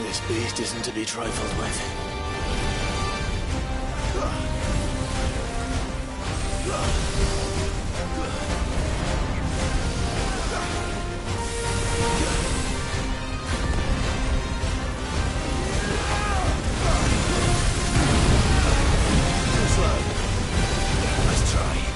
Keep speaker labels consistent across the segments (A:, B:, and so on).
A: This beast isn't to be trifled with. Let's try.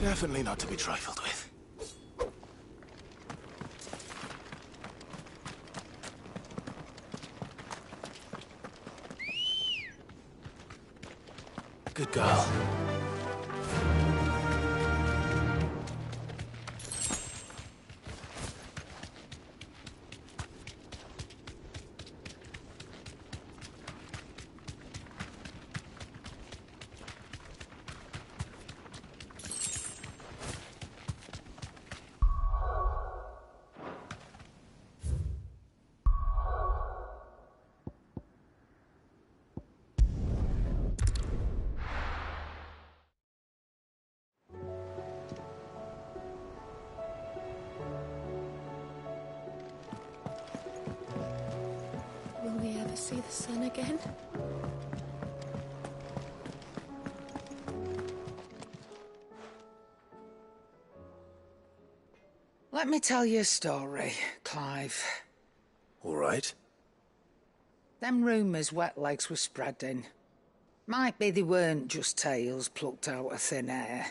A: Definitely not to be trifled with. Good girl.
B: Will we ever see the sun again?
C: Let me tell you a story, Clive.
A: All right.
C: Them rumours Wetlegs were spreading. Might be they weren't just tales plucked out of thin air.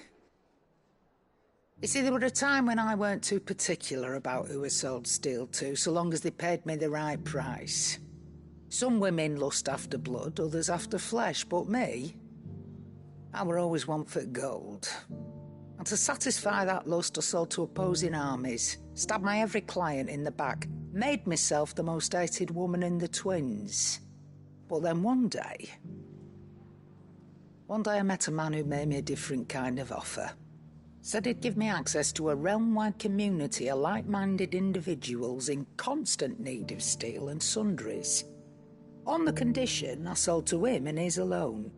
C: You see, there were a time when I weren't too particular about who I sold steel to, so long as they paid me the right price. Some women lust after blood, others after flesh, but me, I were always one for gold. And to satisfy that lust, I sold to opposing armies, stabbed my every client in the back, made myself the most hated woman in the Twins. But then one day I met a man who made me a different kind of offer. Said he'd give me access to a realm-wide community of like-minded individuals in constant need of steel and sundries. On the condition I sold to him and his alone.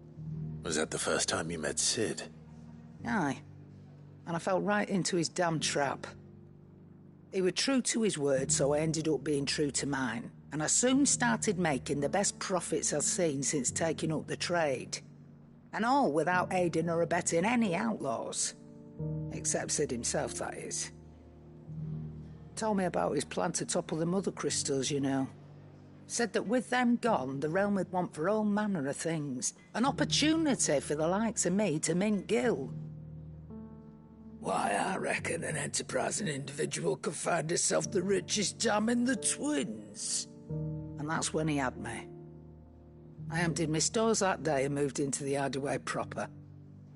A: Was that the first time you met Sid?
C: Aye. And I fell right into his damn trap. He was true to his word, so I ended up being true to mine. And I soon started making the best profits I've seen since taking up the trade. And all without aiding or abetting any outlaws. Except Sid himself, that is. Told me about his plan to topple the mother crystals, you know. Said that with them gone, the realm would want for all manner of things. An opportunity for the likes of me to mint gil. Why, I reckon an enterprising individual could find himself the richest dam in the Twins. And that's when he had me. I emptied my stores that day and moved into the Hardaway proper.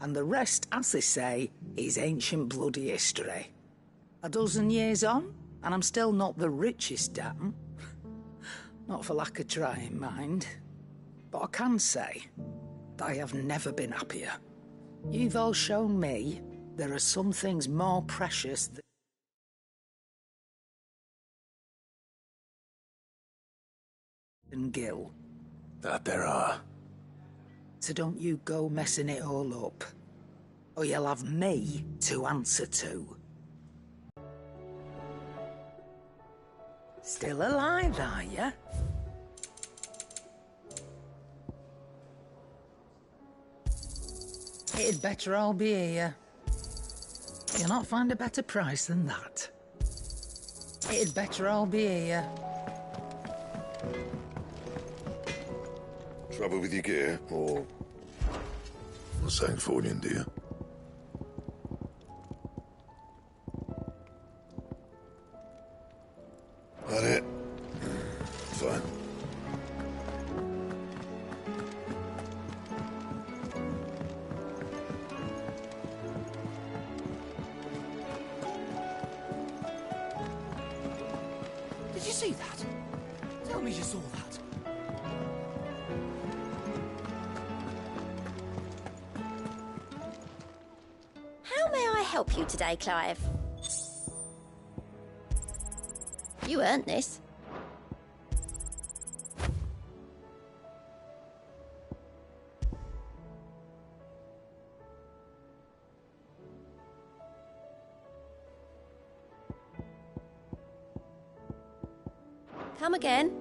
C: And the rest, as they say, is ancient bloody history. A dozen years on, and I'm still not the richest dam. Not for lack of trying, mind. But I can say that I have never been happier. You've all shown me there are some things more precious than Gil.
A: That there are.
C: So don't you go messing it all up, or you'll have me to answer to. Still alive, are ya? It'd better all be here. You'll not find a better price than that. It'd better all be here.
D: Trouble with your gear, or Sangfordian, dear? That it? Fine.
E: Did you see that? Tell me you saw that.
F: How may I help you today, Clive? You earned this. Come again.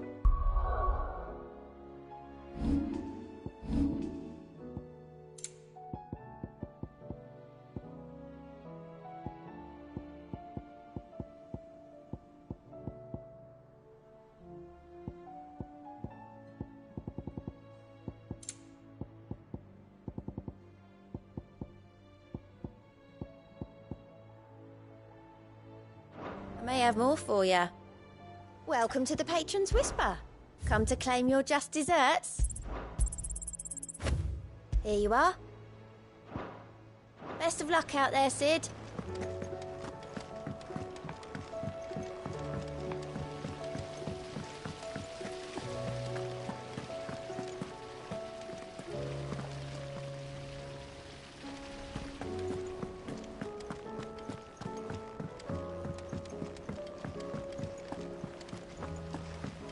F: I may have more for you. Welcome to the Patron's Whisper. Come to claim your just desserts? Here you are. Best of luck out there, Sid.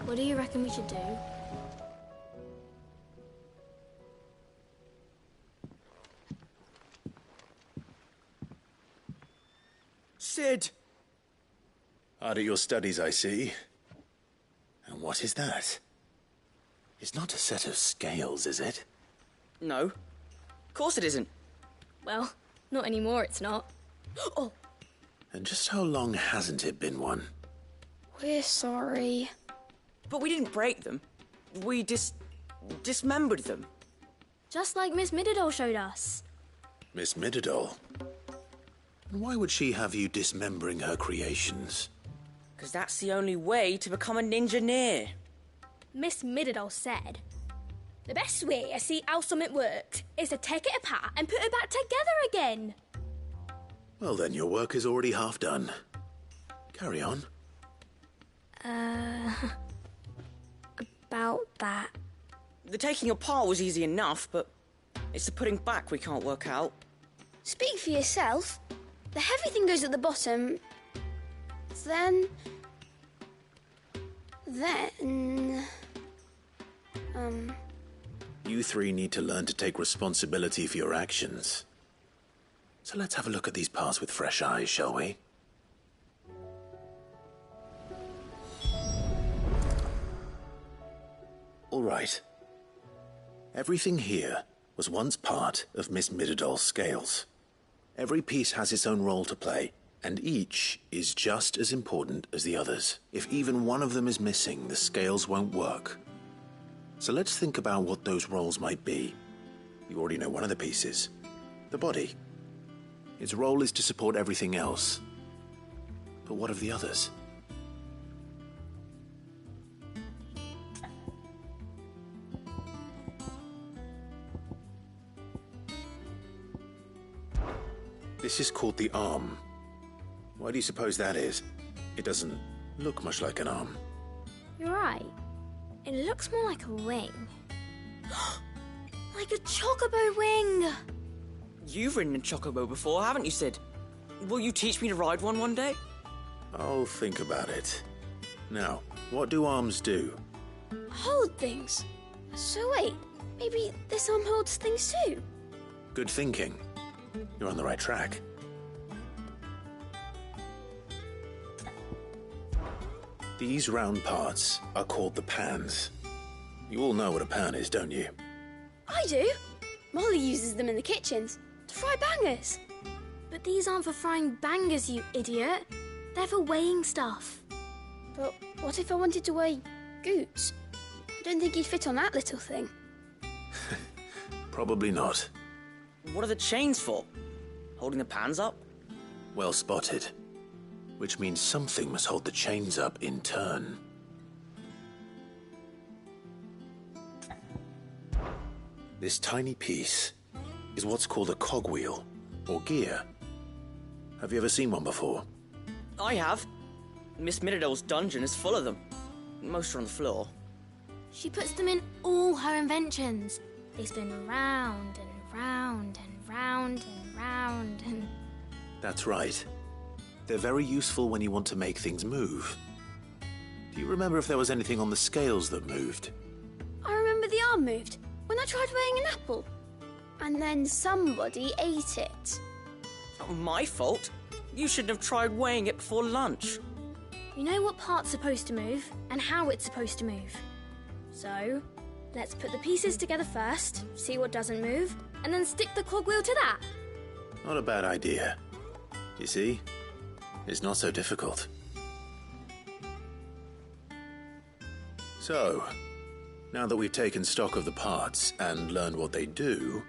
B: What do you reckon we should do?
E: Sid!
A: Hard at your studies, I see. And what is that? It's not a set of scales, is it?
E: No. Of course it isn't.
B: Well, not anymore, it's not. Oh,
A: And just how long hasn't it been one?
B: we're sorry.
E: But we didn't break them. We dismembered them.
B: Just like Miss Mididol showed us.
A: Miss Mididol? And why would she have you dismembering her creations?
E: Because that's the only way to become a ninja-neer.
G: Miss Mididol said, the best way to see how something works is to take it apart and put it back together again.
A: Well, then your work is already half done. Carry on.
B: About that.
E: The taking apart was easy enough, but it's the putting back we can't work out.
B: Speak for yourself. The heavy thing goes at the bottom. Then...
A: You three need to learn to take responsibility for your actions. So let's have a look at these parts with fresh eyes, shall we? All right. Everything here was once part of Miss Mididol's scales. Every piece has its own role to play, and each is just as important as the others. If even one of them is missing, the scales won't work. So let's think about what those roles might be. You already know one of the pieces. The body. Its role is to support everything else. But what of the others? This is called the arm. Why do you suppose that is? It doesn't look much like an arm.
G: You're right. It looks more like a wing. Like a chocobo wing!
E: You've ridden a chocobo before, haven't you, Sid? Will you teach me to ride one day?
A: I'll think about it. Now, what do arms do?
B: Hold things. So wait, maybe this arm holds things too?
A: Good thinking. You're on the right track. These round parts are called the pans. You all know what a pan is, don't you?
B: I do. Molly uses them in the kitchens to fry bangers.
G: But these aren't for frying bangers, you idiot. They're for weighing stuff.
B: But what if I wanted to weigh Goots? I don't think he'd fit on that little thing.
A: Probably not.
E: What are the chains for? Holding the pans up?
A: Well spotted. Which means something must hold the chains up in turn. This tiny piece is what's called a cogwheel, or gear. Have you ever seen one before?
E: I have. Miss Mididol's dungeon is full of them. Most are on the floor.
G: She puts them in all her inventions. They spin round and round and round and round and...
A: That's right. They're very useful when you want to make things move. Do you remember if there was anything on the scales that moved?
B: I remember the arm moved when I tried weighing an apple. And then somebody ate it.
E: Not my fault. You shouldn't have tried weighing it before lunch.
G: You know what part's supposed to move and how it's supposed to move. So, let's put the pieces together first, see what doesn't move, and then stick the cogwheel to that.
A: Not a bad idea. You see? It's not so difficult. So, now that we've taken stock of the parts and learned what they do,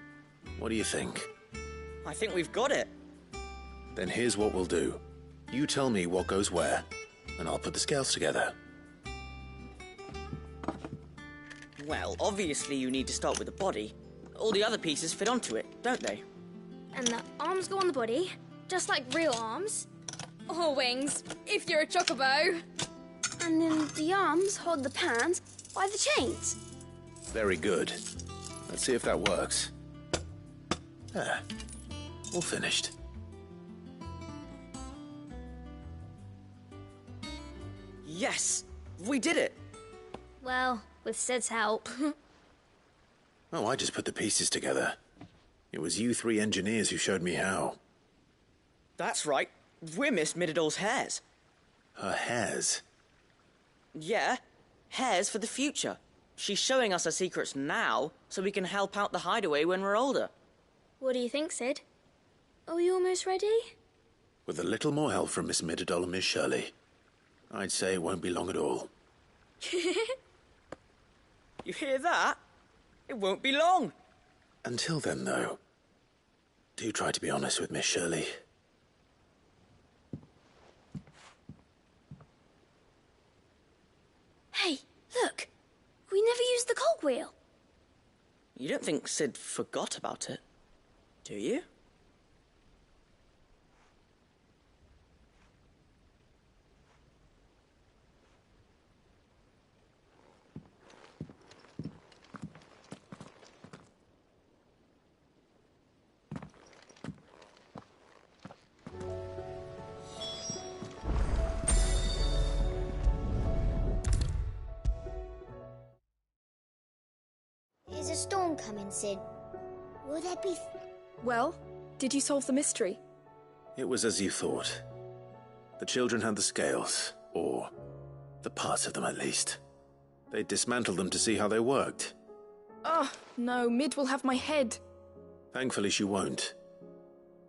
A: what do you think?
E: I think we've got it.
A: Then here's what we'll do. You tell me what goes where, and I'll put the scales together.
E: Well, obviously you need to start with the body. All the other pieces fit onto it, don't they?
G: And the arms go on the body, just like real arms. Or wings, if you're a chocobo.
B: And then the arms hold the pans by the chains.
A: Very good. Let's see if that works. There. All finished.
E: Yes! We did it!
G: Well, with Sid's help.
A: Oh, I just put the pieces together. It was you three engineers who showed me how.
E: That's right. We're Miss Mididol's hares.
A: Her hairs?
E: Yeah, hares for the future. She's showing us her secrets now, so we can help out the hideaway when we're older.
G: What do you think, Sid? Are we almost ready?
A: With a little more help from Miss Mididol and Miss Shirley, I'd say it won't be long at all.
E: You hear that? It won't be long.
A: Until then, though, do try to be honest with Miss Shirley.
B: Hey, look! We never used the cogwheel.
E: You don't think Sid forgot about it, do you?
H: Is a storm coming, Sid? Will there be...
I: Well, did you solve the mystery?
A: It was as you thought. The children had the scales, or the parts of them at least. They dismantled them to see how they worked.
I: Oh, no, Mid will have my head.
A: Thankfully she won't.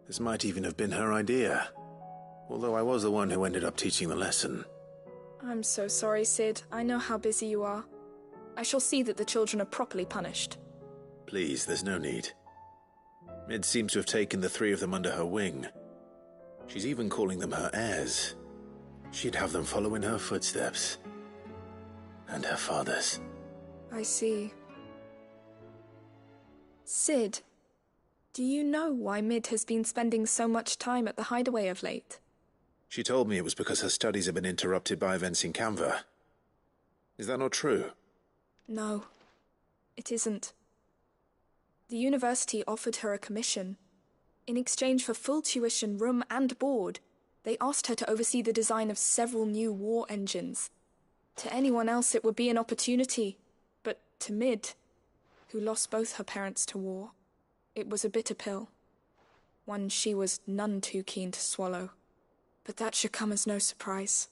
A: This might even have been her idea. Although I was the one who ended up teaching the lesson.
I: I'm so sorry, Sid. I know how busy you are. I shall see that the children are properly punished.
A: Please, there's no need. Mid seems to have taken the three of them under her wing. She's even calling them her heirs. She'd have them follow in her footsteps. And her father's.
I: I see. Sid, Do you know why Mid has been spending so much time at the hideaway of late?
A: She told me it was because her studies have been interrupted by events in Canva. Is that not true?
I: No, it isn't. The university offered her a commission. In exchange for full tuition, room and board, they asked her to oversee the design of several new war engines. To anyone else it would be an opportunity, but to Mid, who lost both her parents to war, it was a bitter pill. One she was none too keen to swallow. But that should come as no surprise.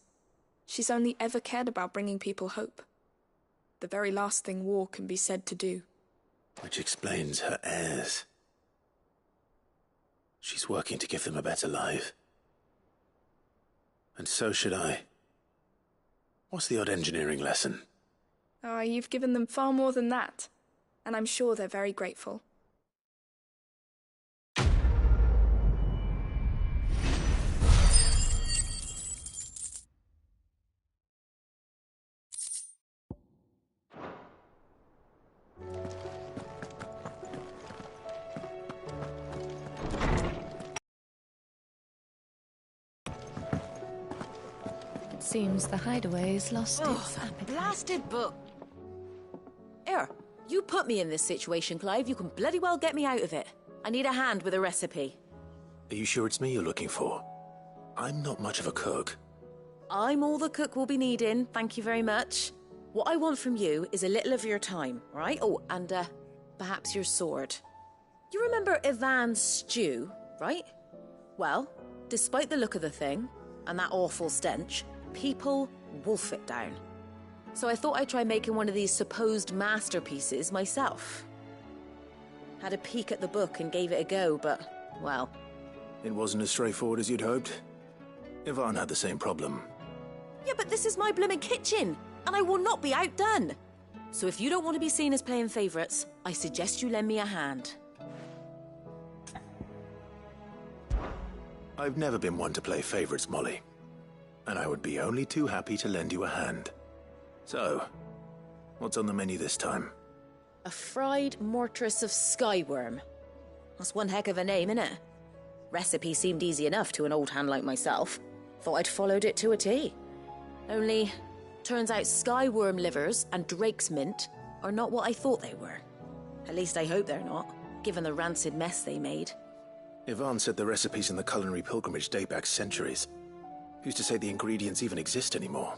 I: She's only ever cared about bringing people hope. The very last thing war can be said to do.
A: Which explains her heirs. She's working to give them a better life. And so should I. What's the odd engineering lesson?
I: Ah, you've given them far more than that. And I'm sure they're very grateful.
J: Seems the hideaway's lost its appetite.
K: Blasted book! Here, you put me in this situation, Clive. You can bloody well get me out of it. I need a hand with a recipe.
A: Are you sure it's me you're looking for? I'm not much of a cook.
K: I'm all the cook will be needing, thank you very much. What I want from you is a little of your time, right? Oh, and perhaps your sword. You remember Ivan's stew, right? Well, despite the look of the thing, and that awful stench, people wolf it down. So I thought I'd try making one of these supposed masterpieces myself. Had a peek at the book and gave it a go, but, well...
A: It wasn't as straightforward as you'd hoped? Ivan had the same problem.
K: Yeah, but this is my blooming kitchen, and I will not be outdone. So if you don't want to be seen as playing favourites, I suggest you lend me a hand.
A: I've never been one to play favourites, Molly. And I would be only too happy to lend you a hand. So, what's on the menu this time?
K: A fried mortress of skyworm. That's one heck of a name, innit? Recipe seemed easy enough to an old hand like myself. Thought I'd followed it to a T. Only, turns out skyworm livers and drake's mint are not what I thought they were. At least I hope they're not, given the rancid mess they made.
A: Ivan said the recipes in the culinary pilgrimage date back centuries. Who's to say the ingredients even exist anymore?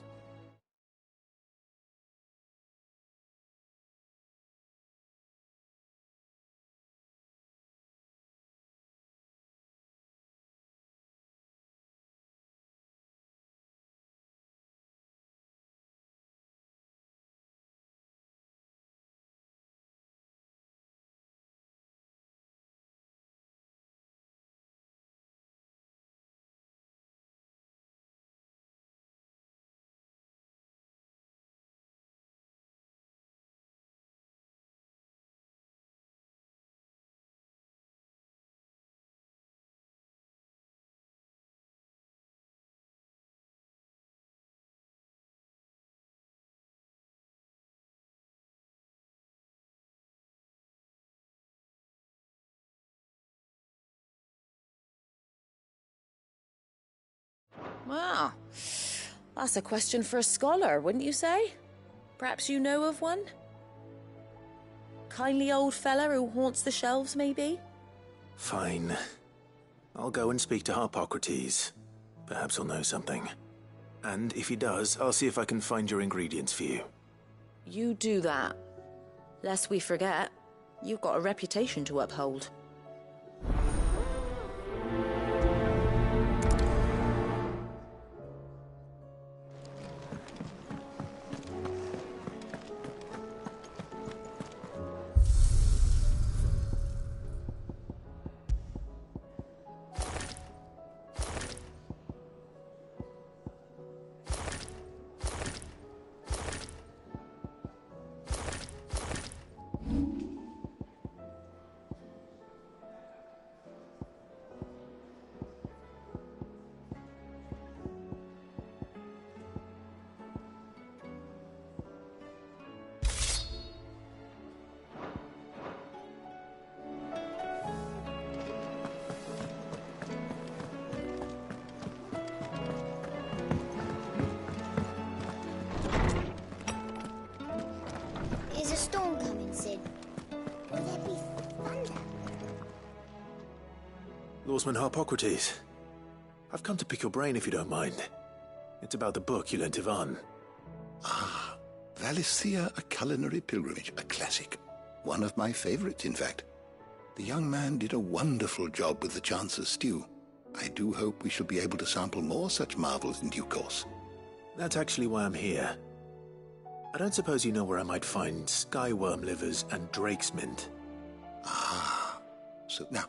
K: Wow. That's a question for a scholar, wouldn't you say? Perhaps you know of one? Kindly old fella who haunts the shelves, maybe?
A: Fine. I'll go and speak to Harpocrates. Perhaps he'll know something. And if he does, I'll see if I can find your ingredients for you.
K: You do that. Lest we forget, you've got a reputation to uphold.
H: storm coming, Sid? Will there be thunder?
A: Lawsman Harpocrates. I've come to pick your brain if you don't mind. It's about the book you lent Ivan.
L: Ah, Valisthea, A Culinary Pilgrimage, a classic. One of my favorites, in fact. The young man did a wonderful job with the Chance's stew. I do hope we shall be able to sample more such marvels in due course.
A: That's actually why I'm here. I don't suppose you know where I might find skyworm livers and drake's mint.
L: Ah, so now,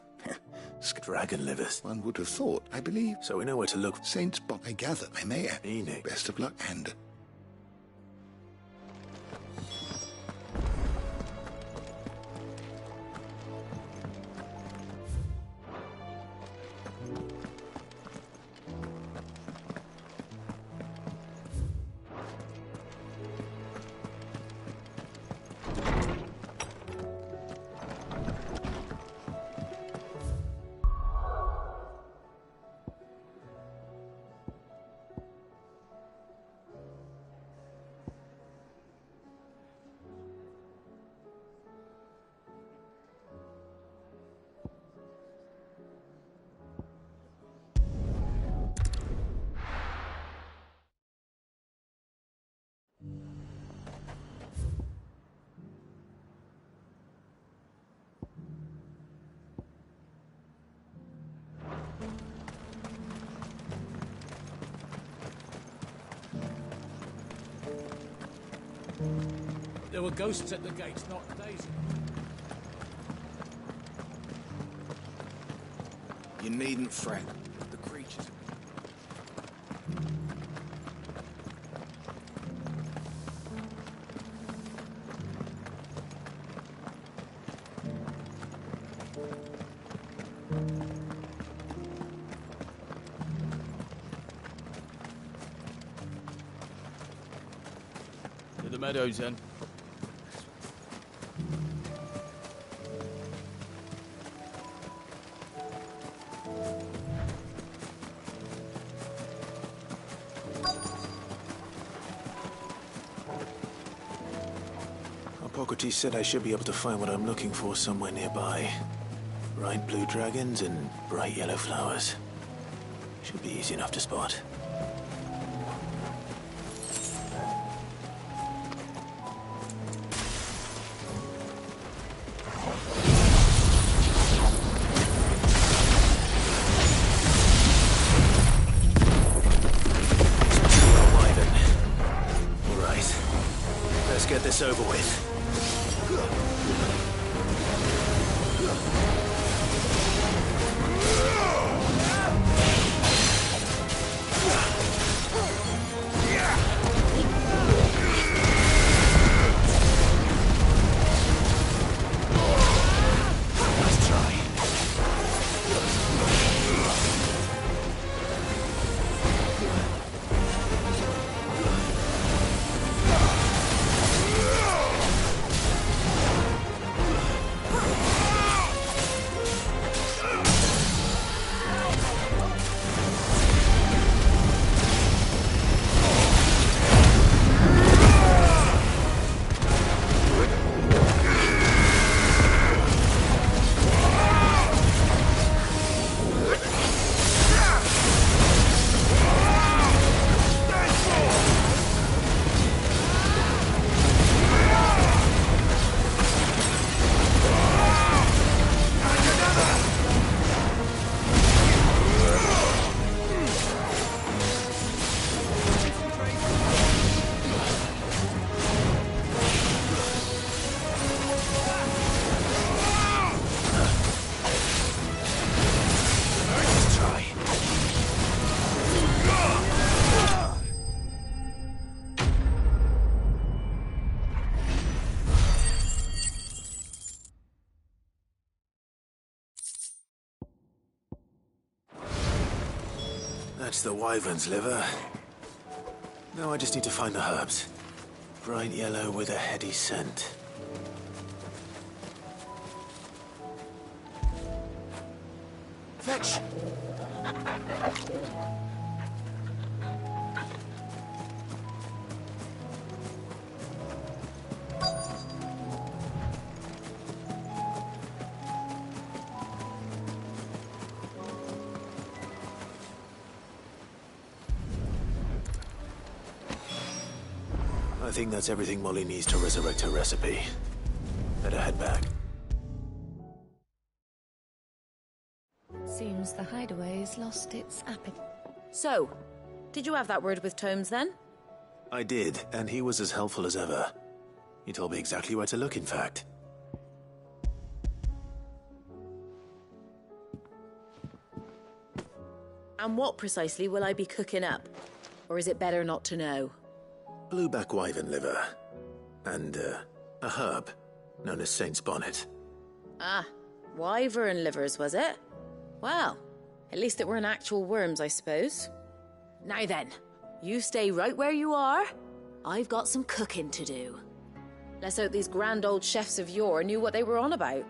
A: dragon livers.
L: One would have thought, I believe.
A: So we know where to look.
L: Saint Spot, I gather, I may add.
A: Enoch.
L: Best of luck, and...
M: There were ghosts at the gates, not Daisy.
N: You needn't fret. The creatures...
M: To the meadows, then.
A: Harpocrates said I should be able to find what I'm looking for somewhere nearby. Bright blue dragons and bright yellow flowers. Should be easy enough to spot. Get this over with. Nice try. That's the wyvern's liver. Now I just need to find the herbs. Bright yellow with a heady scent. Fetch! I think that's everything Molly needs to resurrect her recipe. Better head back.
J: Seems the hideaway's lost its appetite.
K: So, did you have that word with Tomes then?
A: I did, and he was as helpful as ever. He told me exactly where to look, in fact.
K: And what precisely will I be cooking up? Or is it better not to know?
A: Blueback wyvern liver. And, a herb known as Saint's Bonnet.
K: Ah, wyvern livers, was it? Well, at least it weren't actual worms, I suppose. Now then, you stay right where you are. I've got some cooking to do. Let's hope these grand old chefs of yore knew what they were on about.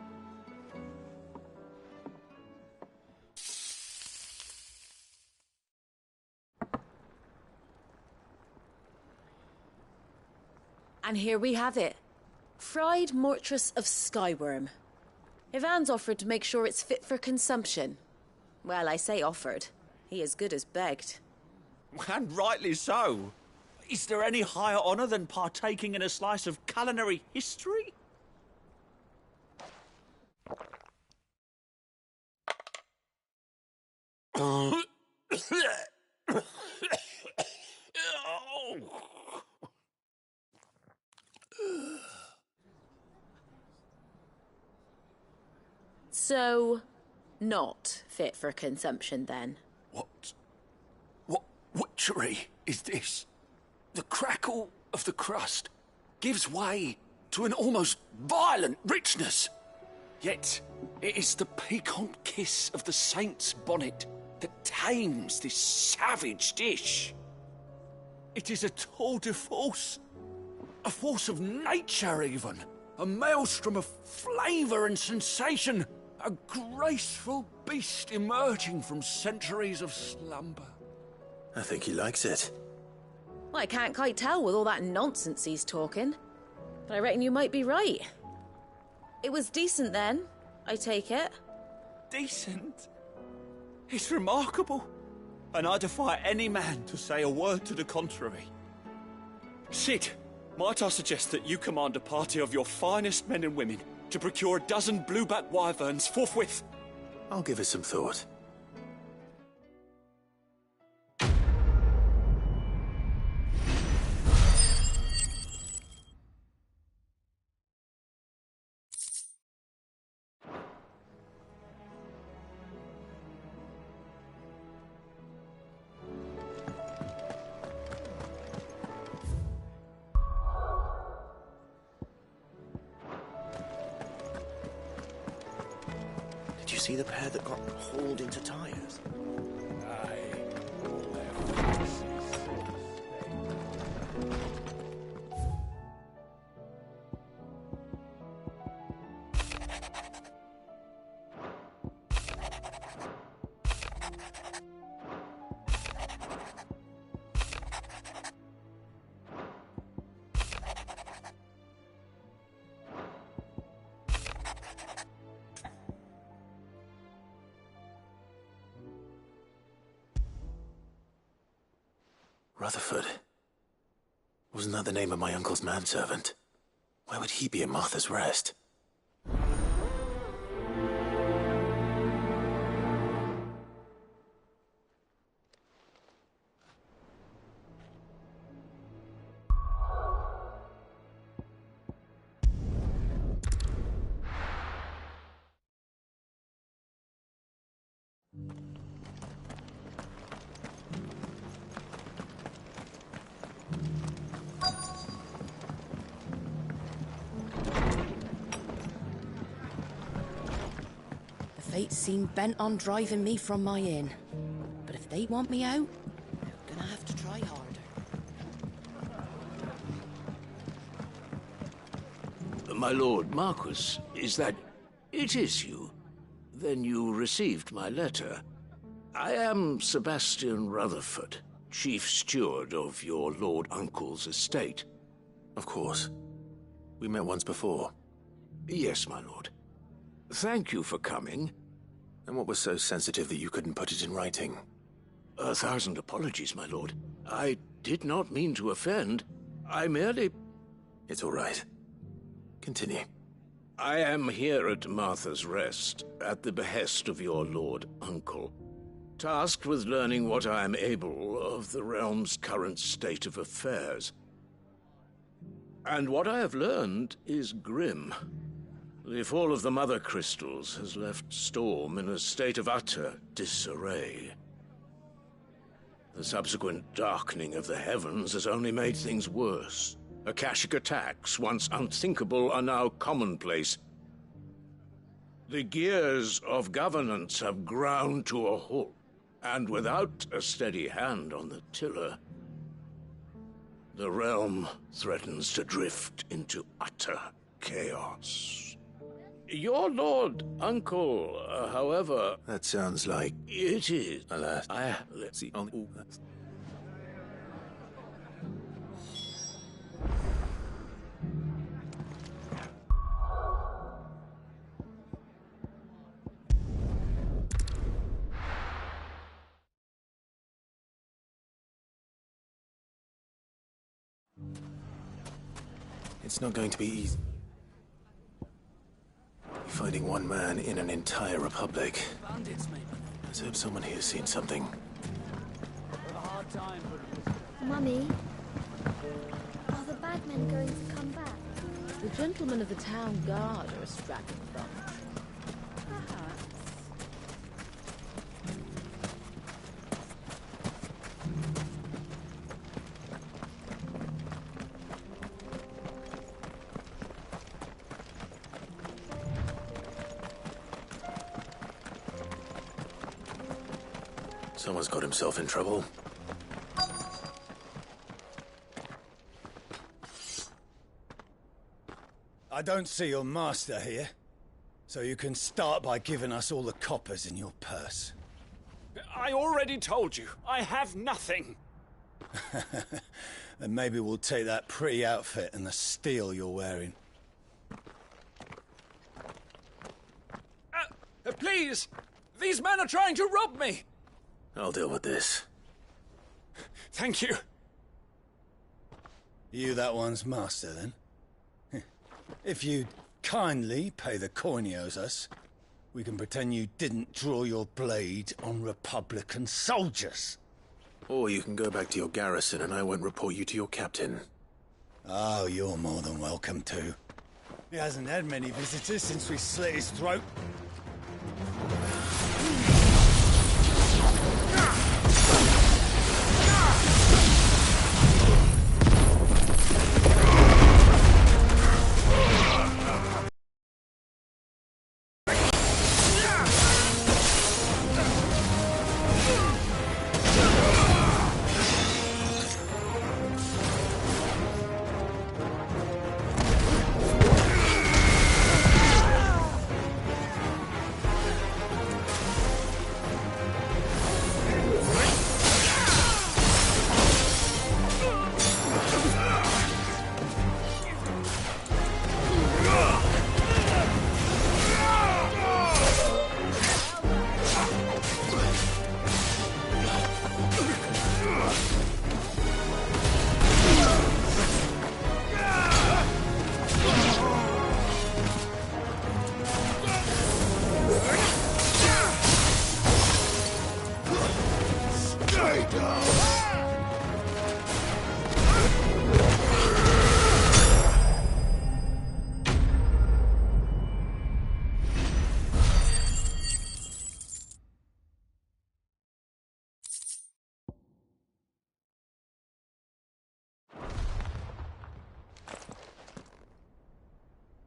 K: And here we have it. Fried mortress of skyworm. Ivan's offered to make sure it's fit for consumption. Well, I say offered. He as good as begged.
O: And rightly so. Is there any higher honour than partaking in a slice of culinary history?
K: So, not fit for consumption then?
O: What witchery is this? The crackle of the crust gives way to an almost violent richness. Yet, it is the piquant kiss of the saint's bonnet that tames this savage dish. It is a tour de force, a force of nature even, a maelstrom of flavour and sensation, a graceful beast emerging from centuries of slumber.
A: I think he likes it.
K: Well, I can't quite tell with all that nonsense he's talking. But I reckon you might be right. It was decent then, I take it.
O: Decent? It's remarkable. And I defy any man to say a word to the contrary. Sid, might I suggest that you command a party of your finest men and women to procure a dozen blueback wyverns forthwith?
A: I'll give it some thought. Did you see the pair that got hauled into tyres? Rutherford. Wasn't that the name of my uncle's manservant? Why would he be at Martha's Rest?
K: Fate seem bent on driving me from my inn. But if they want me out, they're gonna have to try harder.
P: My lord Marquis, is that... It is you. Then you received my letter. I am Sebastian Rutherford, chief steward of your lord uncle's estate.
A: Of course. We met once before.
P: Yes, my lord. Thank you for coming.
A: And what was so sensitive that you couldn't put it in writing?
P: 1,000 apologies, my lord. I did not mean to offend. I merely...
A: It's all right. Continue.
P: I am here at Martha's Rest, at the behest of your lord uncle, tasked with learning what I am able of the realm's current state of affairs. And what I have learned is grim. The fall of the Mother Crystals has left Storm in a state of utter disarray. The subsequent darkening of the heavens has only made things worse. Akashic attacks, once unthinkable, are now commonplace. The gears of governance have ground to a halt, and without a steady hand on the tiller, the realm threatens to drift into utter chaos. Your lord uncle, however...
A: That sounds like...
P: It is.
A: Alas. Let's see. It's not going to be easy. Finding one man in an entire republic. Let's hope someone here's seen something.
G: Mummy, are the bad men going to come back?
J: The gentlemen of the town guard are strapping them.
G: Perhaps.
A: Someone's got himself in trouble.
Q: I don't see your master here, so you can start by giving us all the coppers in your purse.
O: I already told you, I have nothing.
Q: Then maybe we'll take that pretty outfit and the steel you're wearing.
O: Please! These men are trying to rob me!
A: I'll deal with this.
O: Thank you.
Q: You that one's master, then? If you'd kindly pay the coin he owes us, we can pretend you didn't draw your blade on Republican soldiers.
A: Or you can go back to your garrison and I won't report you to your captain.
Q: Oh, you're more than welcome to. He hasn't had many visitors since we slit his throat.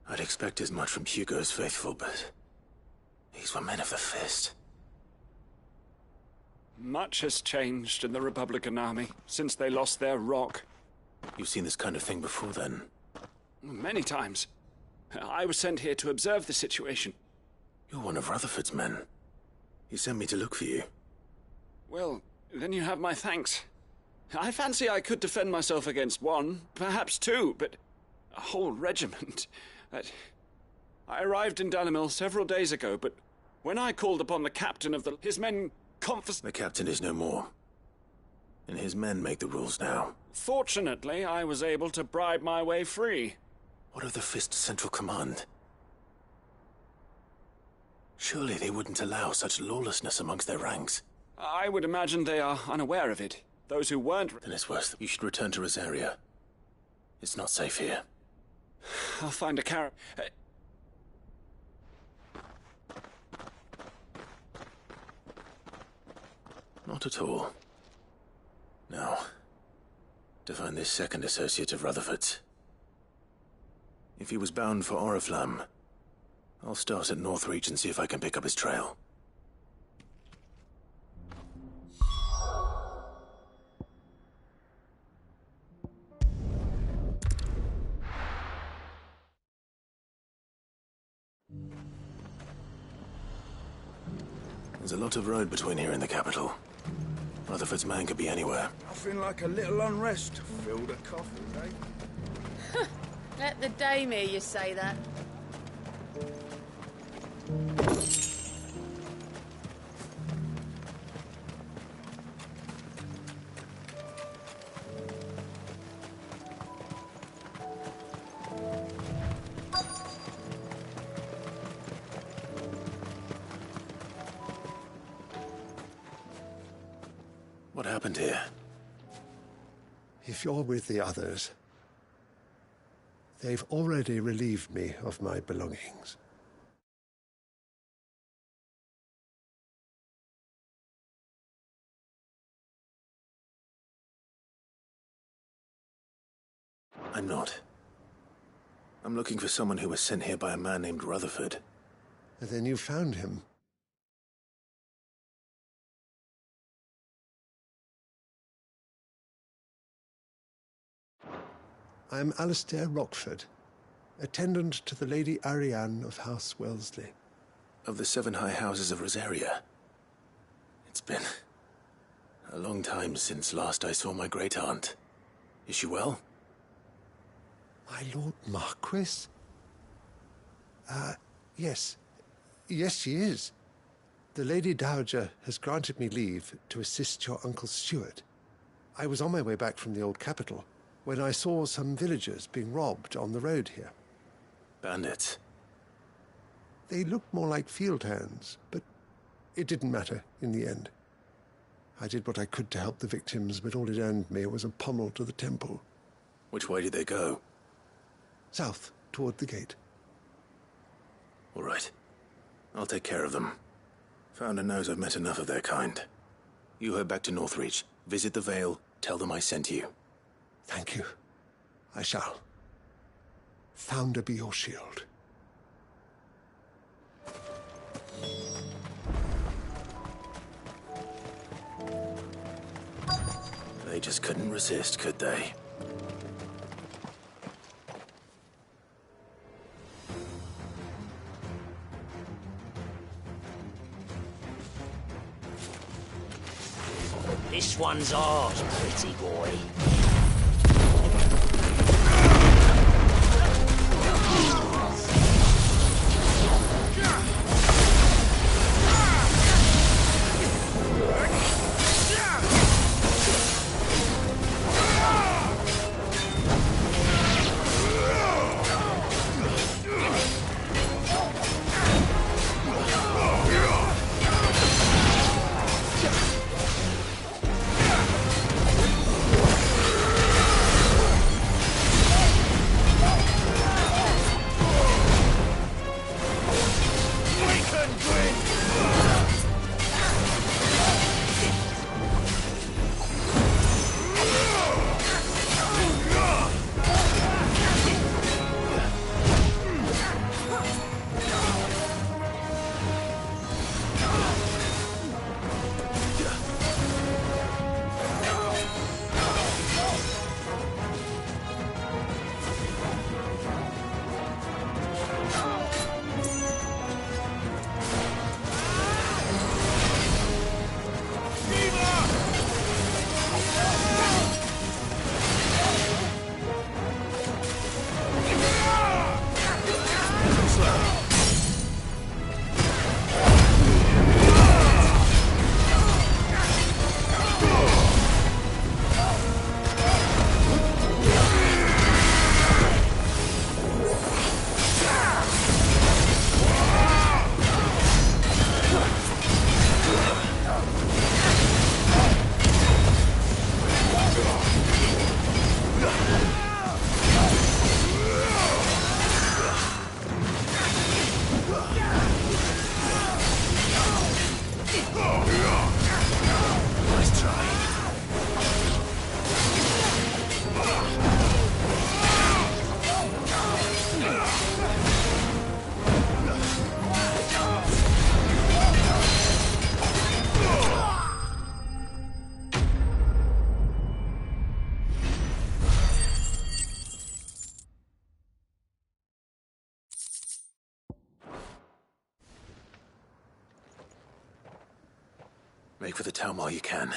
A: I'd expect as much from Hugo's faithful, but these were men of the fist.
O: Much has changed in the Republican army since they lost their rock.
A: You've seen this kind of thing before, then?
O: Many times. I was sent here to observe the situation.
A: You're one of Rutherford's men. He sent me to look for you.
O: Well, then you have my thanks. I fancy I could defend myself against one, perhaps two, but a whole regiment... I arrived in Dalimil several days ago, but when I called upon the captain of his men
A: The captain is no more. And his men make the rules now.
O: Fortunately, I was able to bribe my way free.
A: What of the Fist Central Command? Surely they wouldn't allow such lawlessness amongst their ranks.
O: I would imagine they are unaware of it. Those who weren't...
A: Then it's worse. You should return to Rosaria. It's not safe here.
O: I'll find a carrot.
A: Not at all. Now, to find this second associate of Rutherford's. If he was bound for Oriflamme, I'll start at Northreach and see if I can pick up his trail. There's a lot of road between here and the capital. Rutherford's man could be anywhere.
N: Nothing like a little unrest to fill the coffers, eh?
K: Let the dame hear you say that.
A: What happened here?
R: If you're with the others, they've already relieved me of my belongings.
A: I'm not. I'm looking for someone who was sent here by a man named Rutherford.
R: And then you found him. I'm Alistair Rockford, attendant to the Lady Ariane of House Wellesley.
A: Of the 7 high houses of Rosaria. It's been a long time since last I saw my great-aunt. Is she well?
R: My Lord Marquis? Yes. Yes, she is. The Lady Dowager has granted me leave to assist your Uncle Stuart. I was on my way back from the old capital when I saw some villagers being robbed on the road here.
A: Bandits?
R: They looked more like field hands, but it didn't matter in the end. I did what I could to help the victims, but all it earned me was a pommel to the temple.
A: Which way did they go?
R: South, toward the gate.
A: All right. I'll take care of them. Founder knows I've met enough of their kind. You head back to Northreach, visit the Vale, tell them I sent you.
R: Thank you. I shall. Founder be your shield.
A: They just couldn't resist, could they?
S: This one's ours, pretty boy.
A: Make for the town while you can.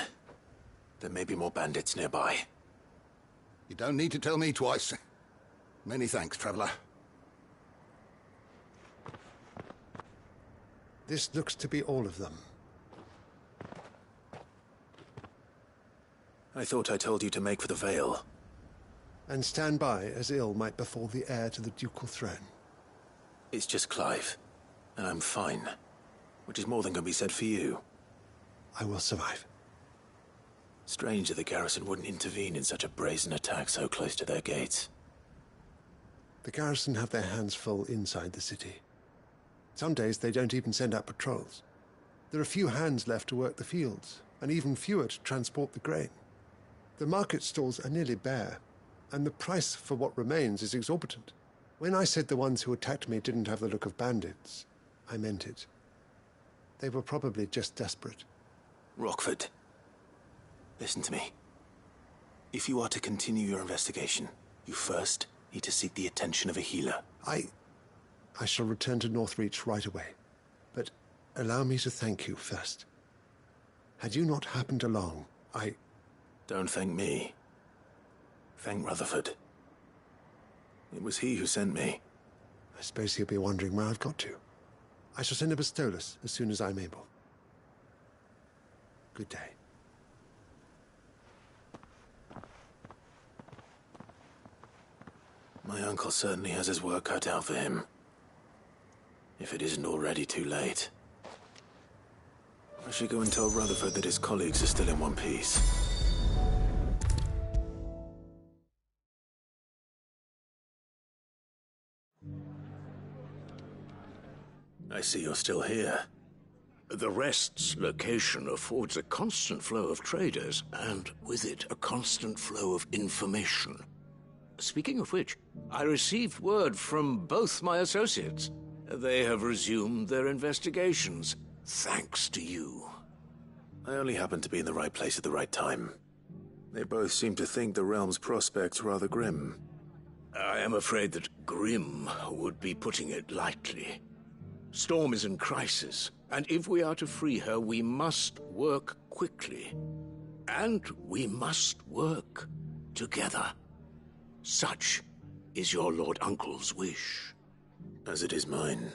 A: There may be more bandits nearby.
L: You don't need to tell me twice. Many thanks, traveller.
R: This looks to be all of them.
A: I thought I told you to make for the Vale.
R: And stand by as ill might befall the heir to the ducal throne.
A: It's just Clive, and I'm fine. Which is more than can be said for you.
R: I will survive.
A: Strange that the garrison wouldn't intervene in such a brazen attack so close to their gates.
R: The garrison have their hands full inside the city. Some days they don't even send out patrols. There are few hands left to work the fields, and even fewer to transport the grain. The market stalls are nearly bare, and the price for what remains is exorbitant. When I said the ones who attacked me didn't have the look of bandits, I meant it. They were probably just desperate.
A: Rockford, listen to me. If you are to continue your investigation, you first need to seek the attention of a healer.
R: I shall return to Northreach right away. But allow me to thank you first. Had you not happened along,
A: Don't thank me. Thank Rutherford. It was he who sent me.
R: I suppose he'll be wondering where I've got to. I shall send a Bastolus as soon as I'm able. Good day.
A: My uncle certainly has his work cut out for him. If it isn't already too late. I should go and tell Rutherford that his colleagues are still in one piece. I see you're still here.
P: The Rest's location affords a constant flow of traders, and with it, a constant flow of information. Speaking of which, I received word from both my associates. They have resumed their investigations, thanks to you.
A: I only happened to be in the right place at the right time. They both seem to think the realm's prospects rather grim.
P: I am afraid that grim would be putting it lightly. Storm is in crisis, and if we are to free her, we must work quickly. And we must work together. Such is your Lord Uncle's wish.
A: As it is mine.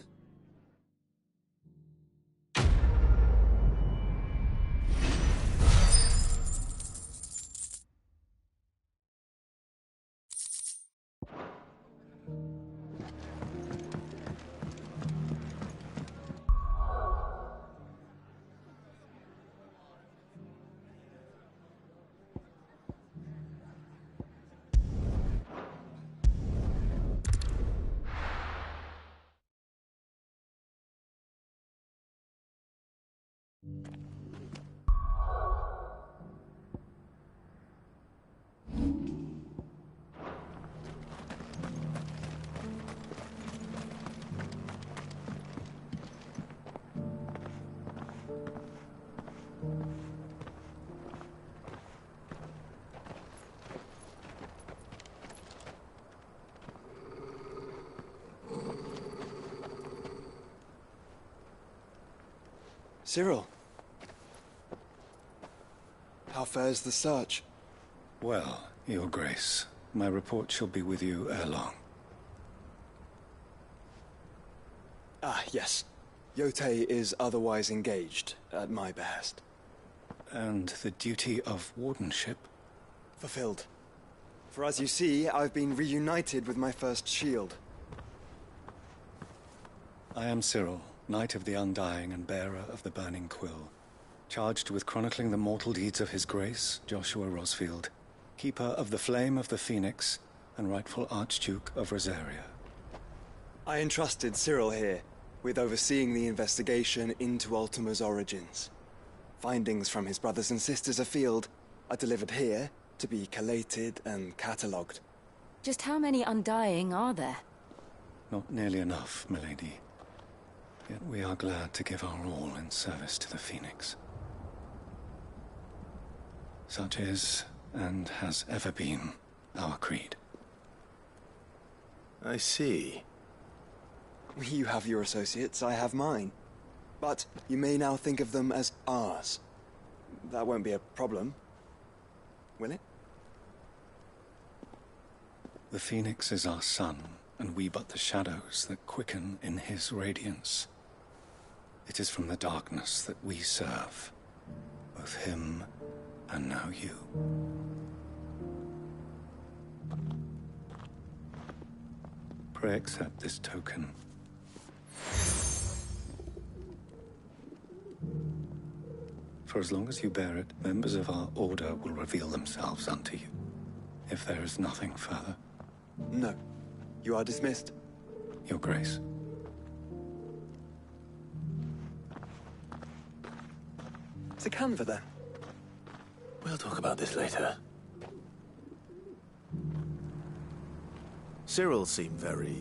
T: Cyril. How fares the search?
Q: Well, Your Grace, my report shall be with you ere long.
T: Ah, yes. Yotei is otherwise engaged, at my behest.
Q: And the duty of wardenship?
T: Fulfilled. For as you see, I've been reunited with my first shield.
Q: I am Cyril, Knight of the Undying and bearer of the Burning Quill, charged with chronicling the mortal deeds of His Grace, Joshua Rosfield, keeper of the Flame of the Phoenix and rightful Archduke of Rosaria.
T: I entrusted Cyril here with overseeing the investigation into Ultima's origins. Findings from his brothers and sisters afield are delivered here to be collated and catalogued.
J: Just how many Undying are there?
Q: Not nearly enough, milady. Yet we are glad to give our all in service to the Phoenix. Such is, and has ever been, our creed.
A: I see.
T: You have your associates, I have mine. But you may now think of them as ours. That won't be a problem, will it?
Q: The Phoenix is our sun, and we but the shadows that quicken in his radiance. It is from the darkness that we serve, both him and now you. Pray accept this token. For as long as you bear it, members of our order will reveal themselves unto you. If there is nothing further.
T: No. You are dismissed.
Q: Your Grace.
T: To Canva, then.
A: We'll talk about this later.
U: Cyril seemed very,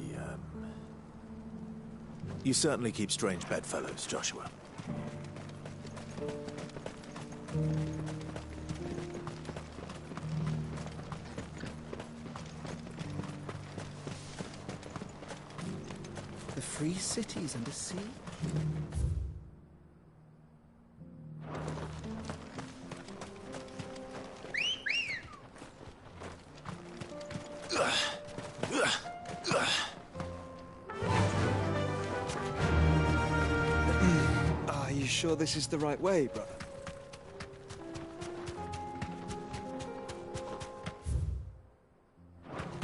U: You certainly keep strange bedfellows, Joshua.
N: The free cities and the sea?
T: Are you sure this is the right way, brother?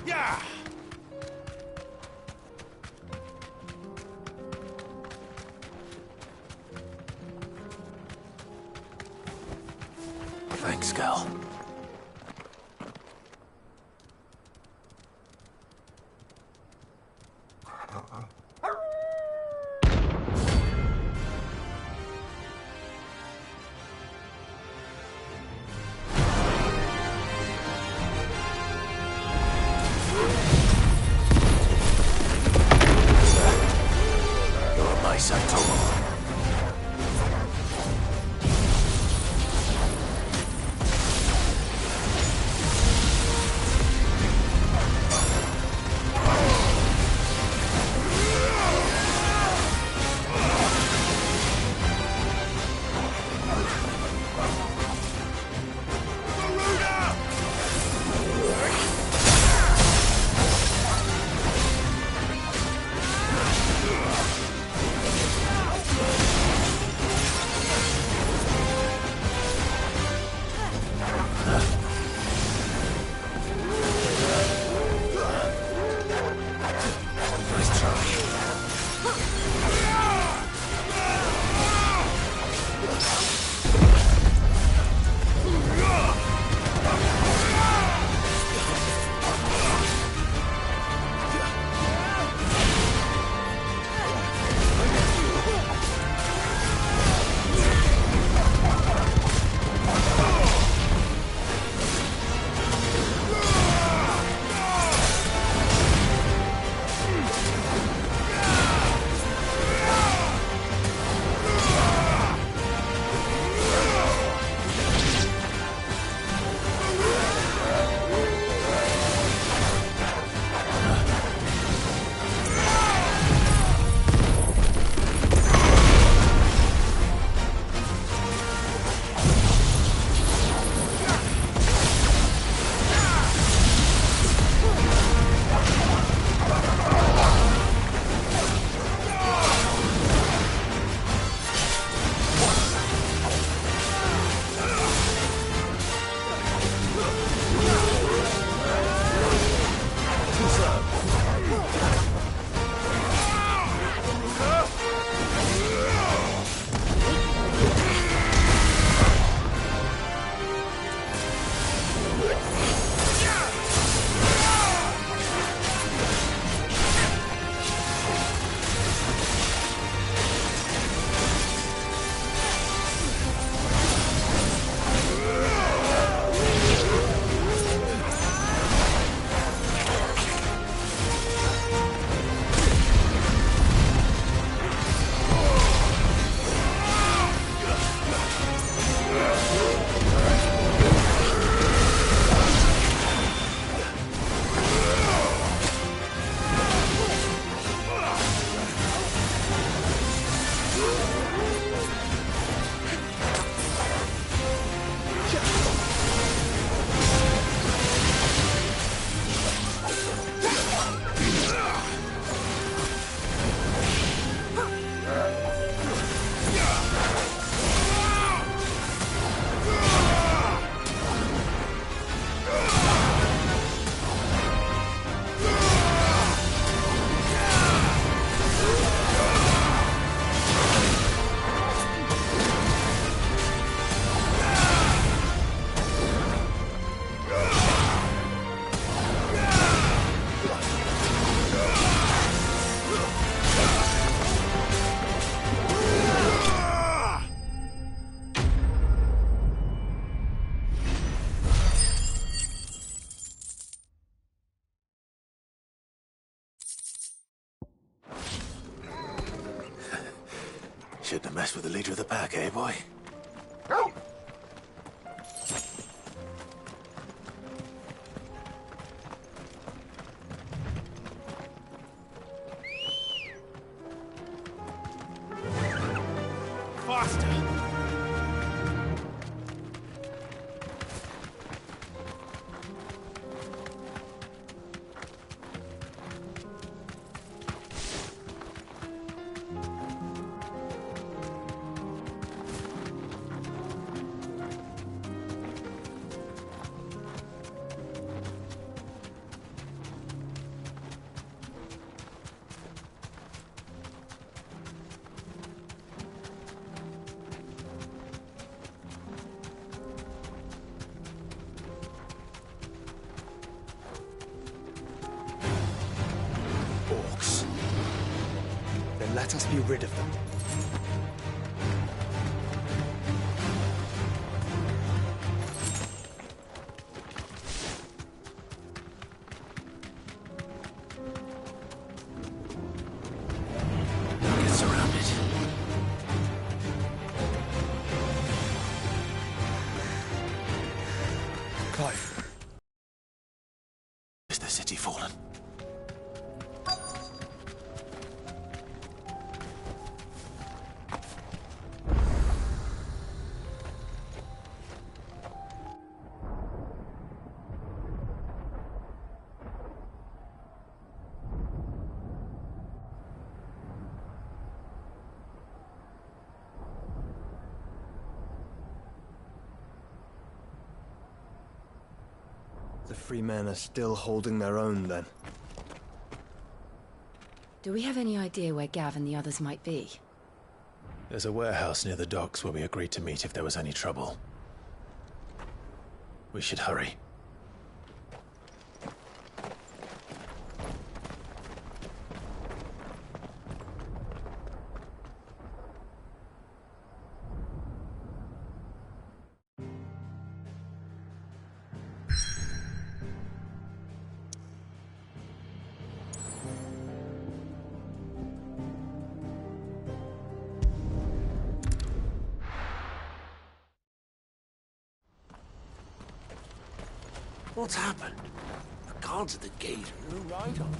U: Yeah!
A: Thanks, Cal.
U: You're my Saitomo. for the leader of the pack, eh, boy?
M: Faster!
T: Orcs. Then let us be rid of them.
U: Get surrounded.
T: Clive.
U: Is the city fallen?
T: The free men are still holding their own, then.
J: Do we have any idea where Gav and the others might be?
A: There's a warehouse near the docks where we agreed to meet if there was any trouble. We should hurry.
P: What's happened? The guards at the gate are no right on.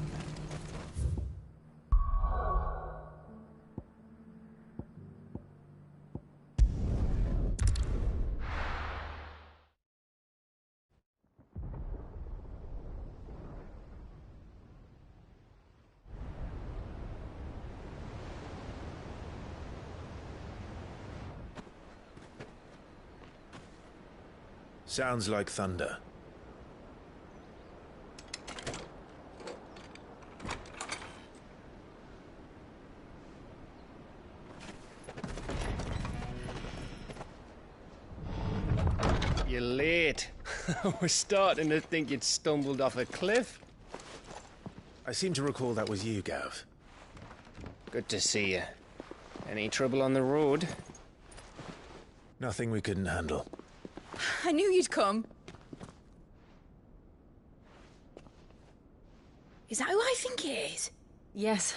A: Sounds like thunder.
C: You're late. I was starting to think you'd stumbled off a cliff.
A: I seem to recall that was you, Gav.
C: Good to see you. Any trouble on the road?
A: Nothing we couldn't handle.
J: I knew you'd come.
G: Is that who I think it is?
J: Yes.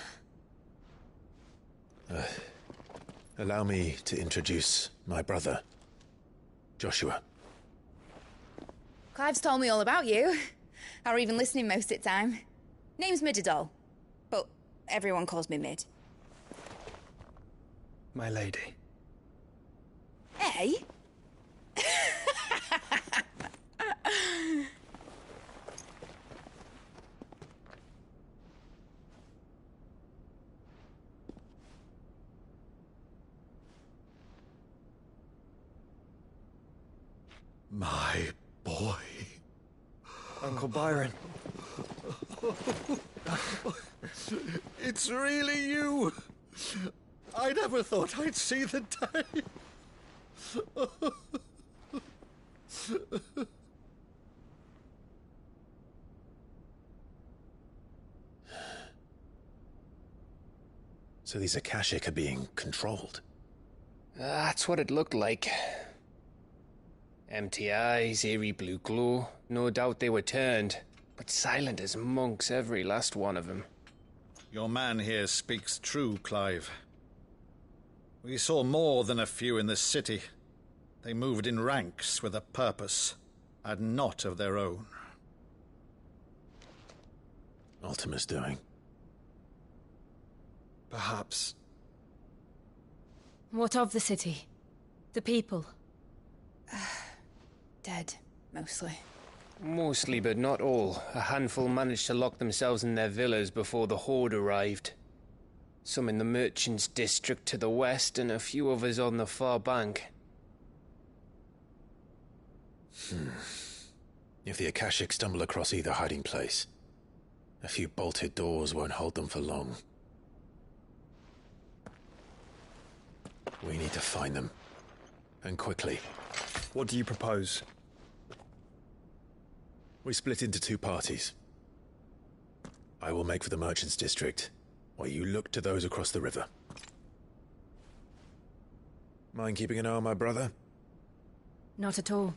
A: Allow me to introduce my brother, Joshua.
V: Clive's told me all about you. Or even listening most of the time. Name's Mididol, but everyone calls me Mid.
T: My lady.
V: Hey?
D: My boy.
T: Uncle Byron.
D: It's really you. I never thought I'd see the day.
A: So these Akashic are being controlled?
C: That's what it looked like. Empty eyes, eerie blue glow. No doubt they were turned, but silent as monks, every last one of them.
W: Your man here speaks true, Clive.
D: We saw more than a few in this city. They moved in ranks with a purpose, and not of their own.
A: Ultima's doing.
R: Perhaps.
B: What of the city? The people?
V: Dead, mostly.
C: Mostly, but not all. A handful managed to lock themselves in their villas before the Horde arrived. Some in the Merchants' District to the west, and a few others on the far bank.
A: If the Akashic stumble across either hiding place, a few bolted doors won't hold them for long. We need to find them. And quickly.
R: What do you propose?
A: We split into two parties. I will make for the Merchants' District, while you look to those across the river. Mind keeping an eye on my brother?
B: Not at all.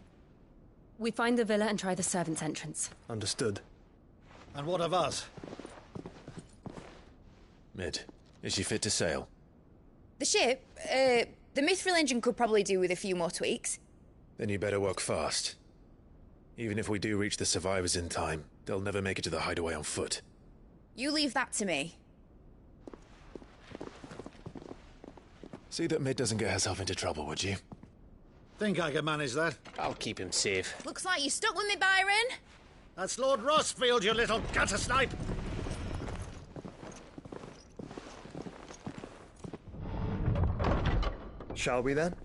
B: We find the villa and try the servants' entrance.
R: Understood.
D: And what of us?
A: Mid, is she fit to sail?
V: The ship, the Mithril engine could probably do with a few more tweaks.
A: Then you better work fast. Even if we do reach the survivors in time, they'll never make it to the hideaway on foot.
V: You leave that to me.
A: See that Mid doesn't get herself into trouble, would you?
D: Think I can manage that?
C: I'll keep him safe.
V: Looks like you stuck with me, Byron.
D: That's Lord Rossfield, you little gutter snipe!
R: Shall we then?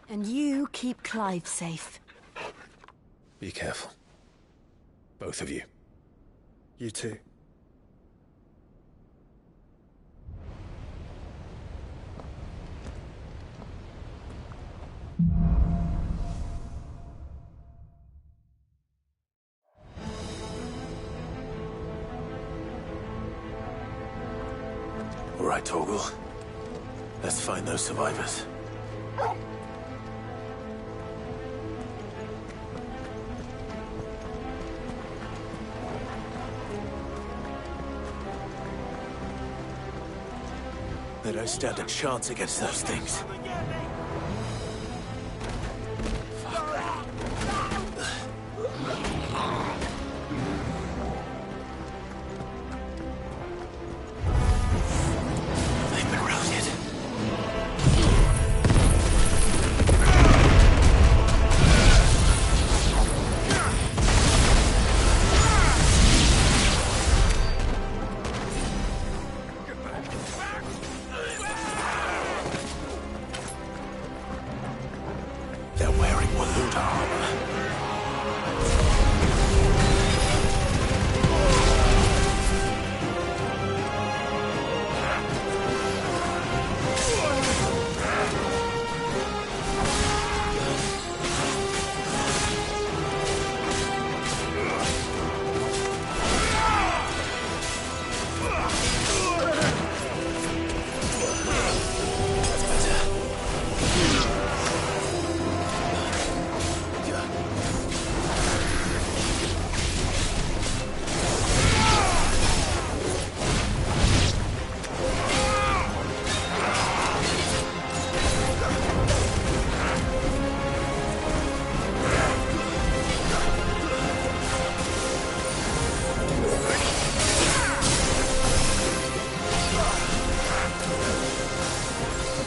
B: And you keep Clive safe.
A: Be careful. Both of you.
R: You too.
A: All right, Torgal. Let's find those survivors. They don't stand a chance against those things. They've been routed. They're wearing Waloon armor.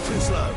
A: Too slow.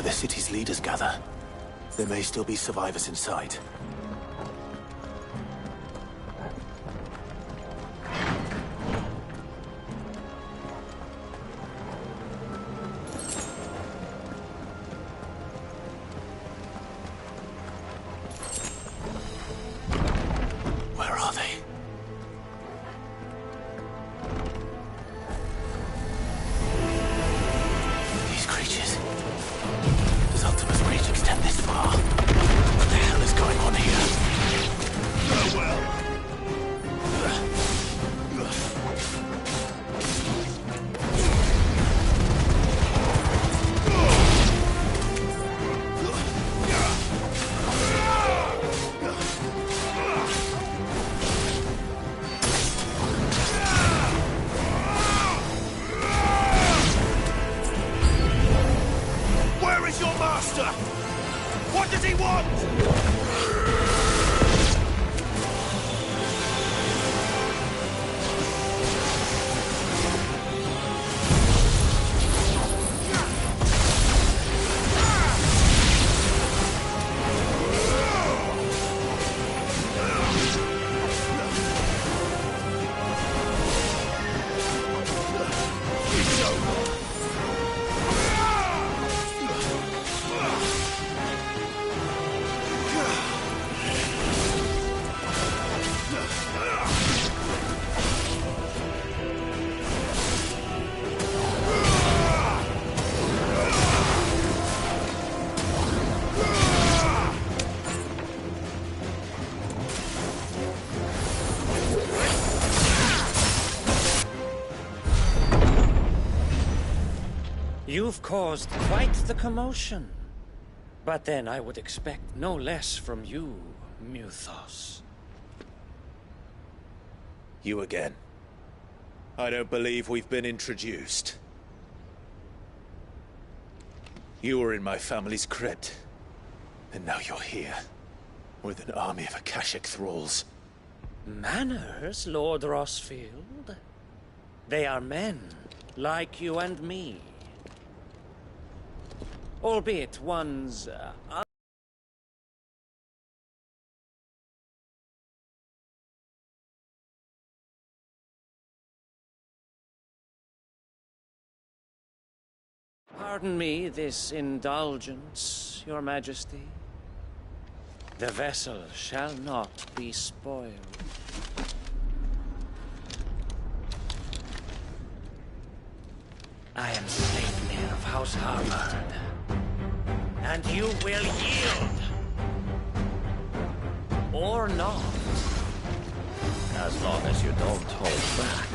A: the city's leaders gather. There may still be survivors inside. Where are they? These creatures. Does Ultima's reach extend this far? What the hell is going on here?
S: Where is your master? What does he want?
E: You've caused quite the commotion. But then I would expect no less from you, Muthos.
A: You again. I don't believe we've been introduced. You were in my family's crypt. And now you're here. With an army of Akashic thralls.
E: Manners, Lord Rosfield? They are men, like you and me. Albeit one's... Pardon me this indulgence, Your Majesty. The vessel shall not be spoiled. I am Sleipnir of House Harvard. And you will yield. Or not.
S: As long as you don't hold back.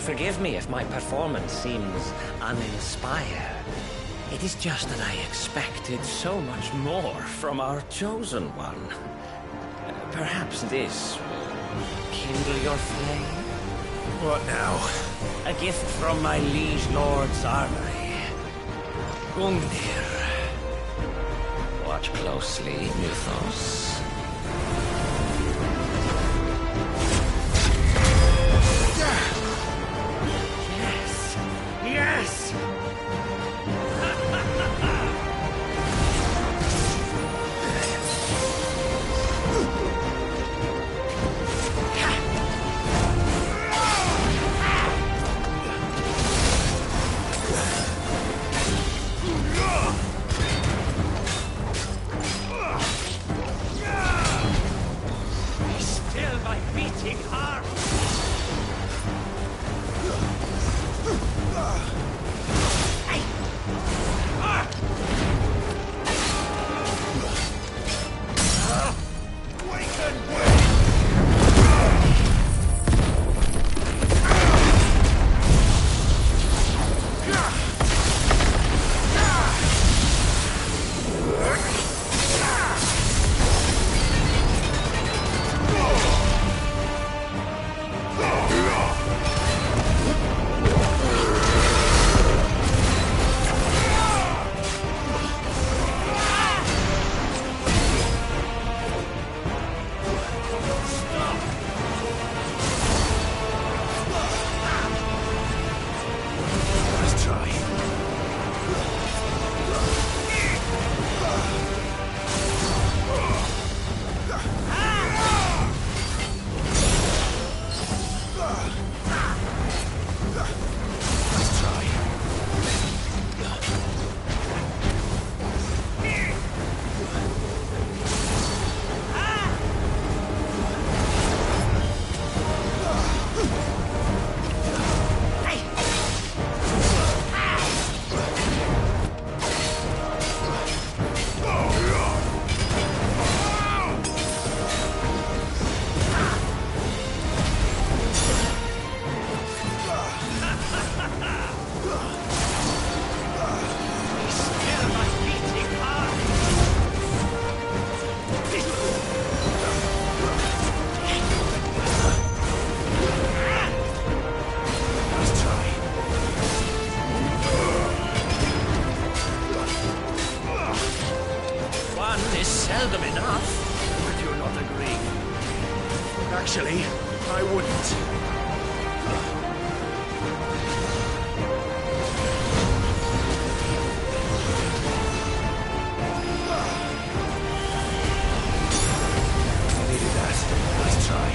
E: forgive me if my performance seems uninspired. It is just that I expected so much more from our chosen one. Perhaps this will kindle your flame?
S: What now?
E: A gift from my liege lord's armory. Gungnir. Watch closely, Mythos. Yes! Yes! Still my beating heart!
S: Seldom enough. Would you not agree? Actually, I wouldn't. Needed that. Let's try.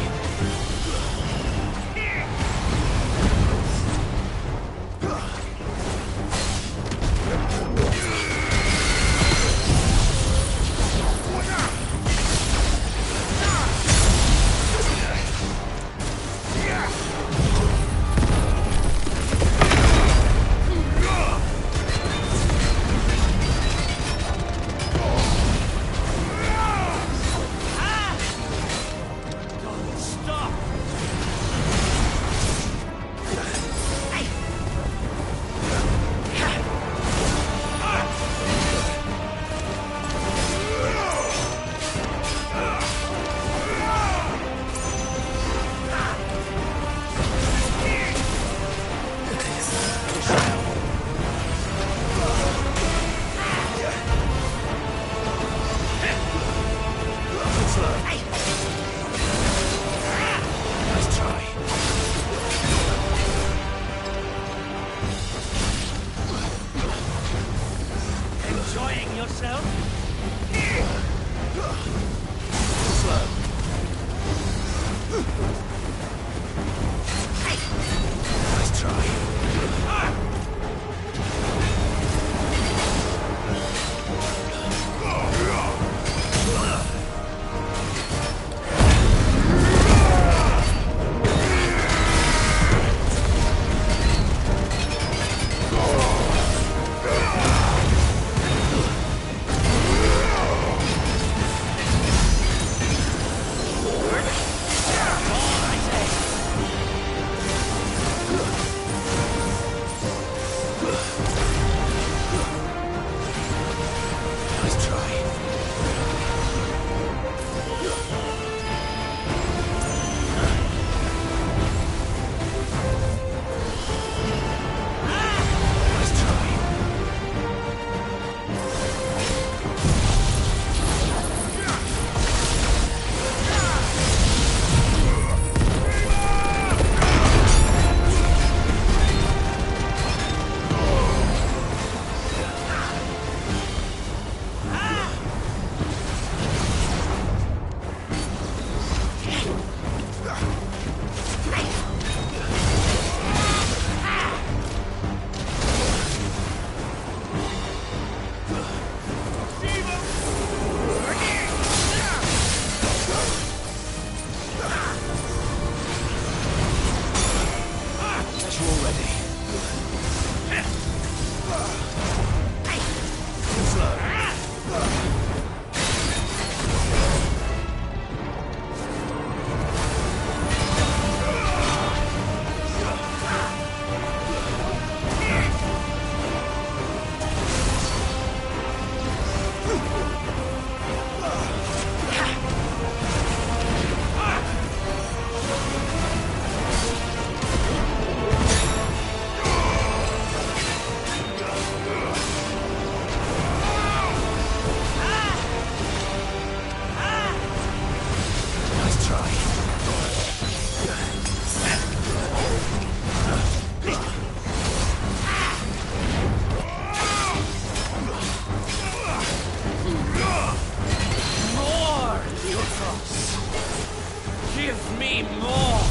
S: Yeah!
E: me more!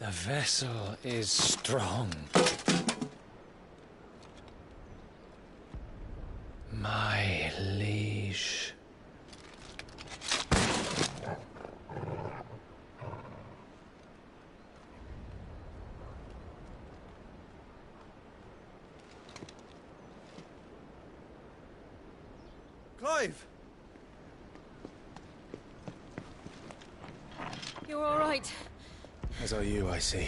C: The vessel is strong. My liege.
T: Clive!
B: You're all right.
Q: As are you, I see.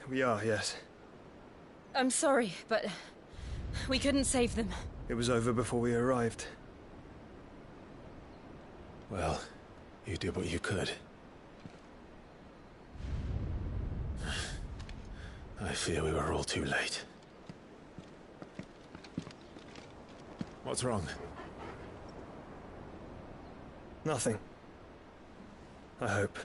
T: We are, yes.
B: I'm sorry, but we couldn't save them.
T: It was over before we arrived.
A: Well, you did what you could. I fear we were all too late. What's wrong?
T: Nothing. I hope.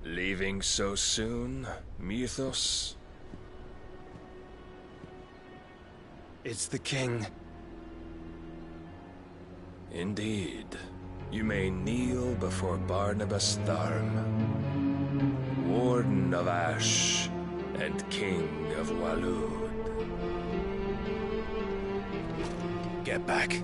F: Leaving so soon, Mythos?
T: It's the king.
F: Indeed. You may kneel before Barnabas Tharm, Warden of Ash and King of Waloed.
A: Get back.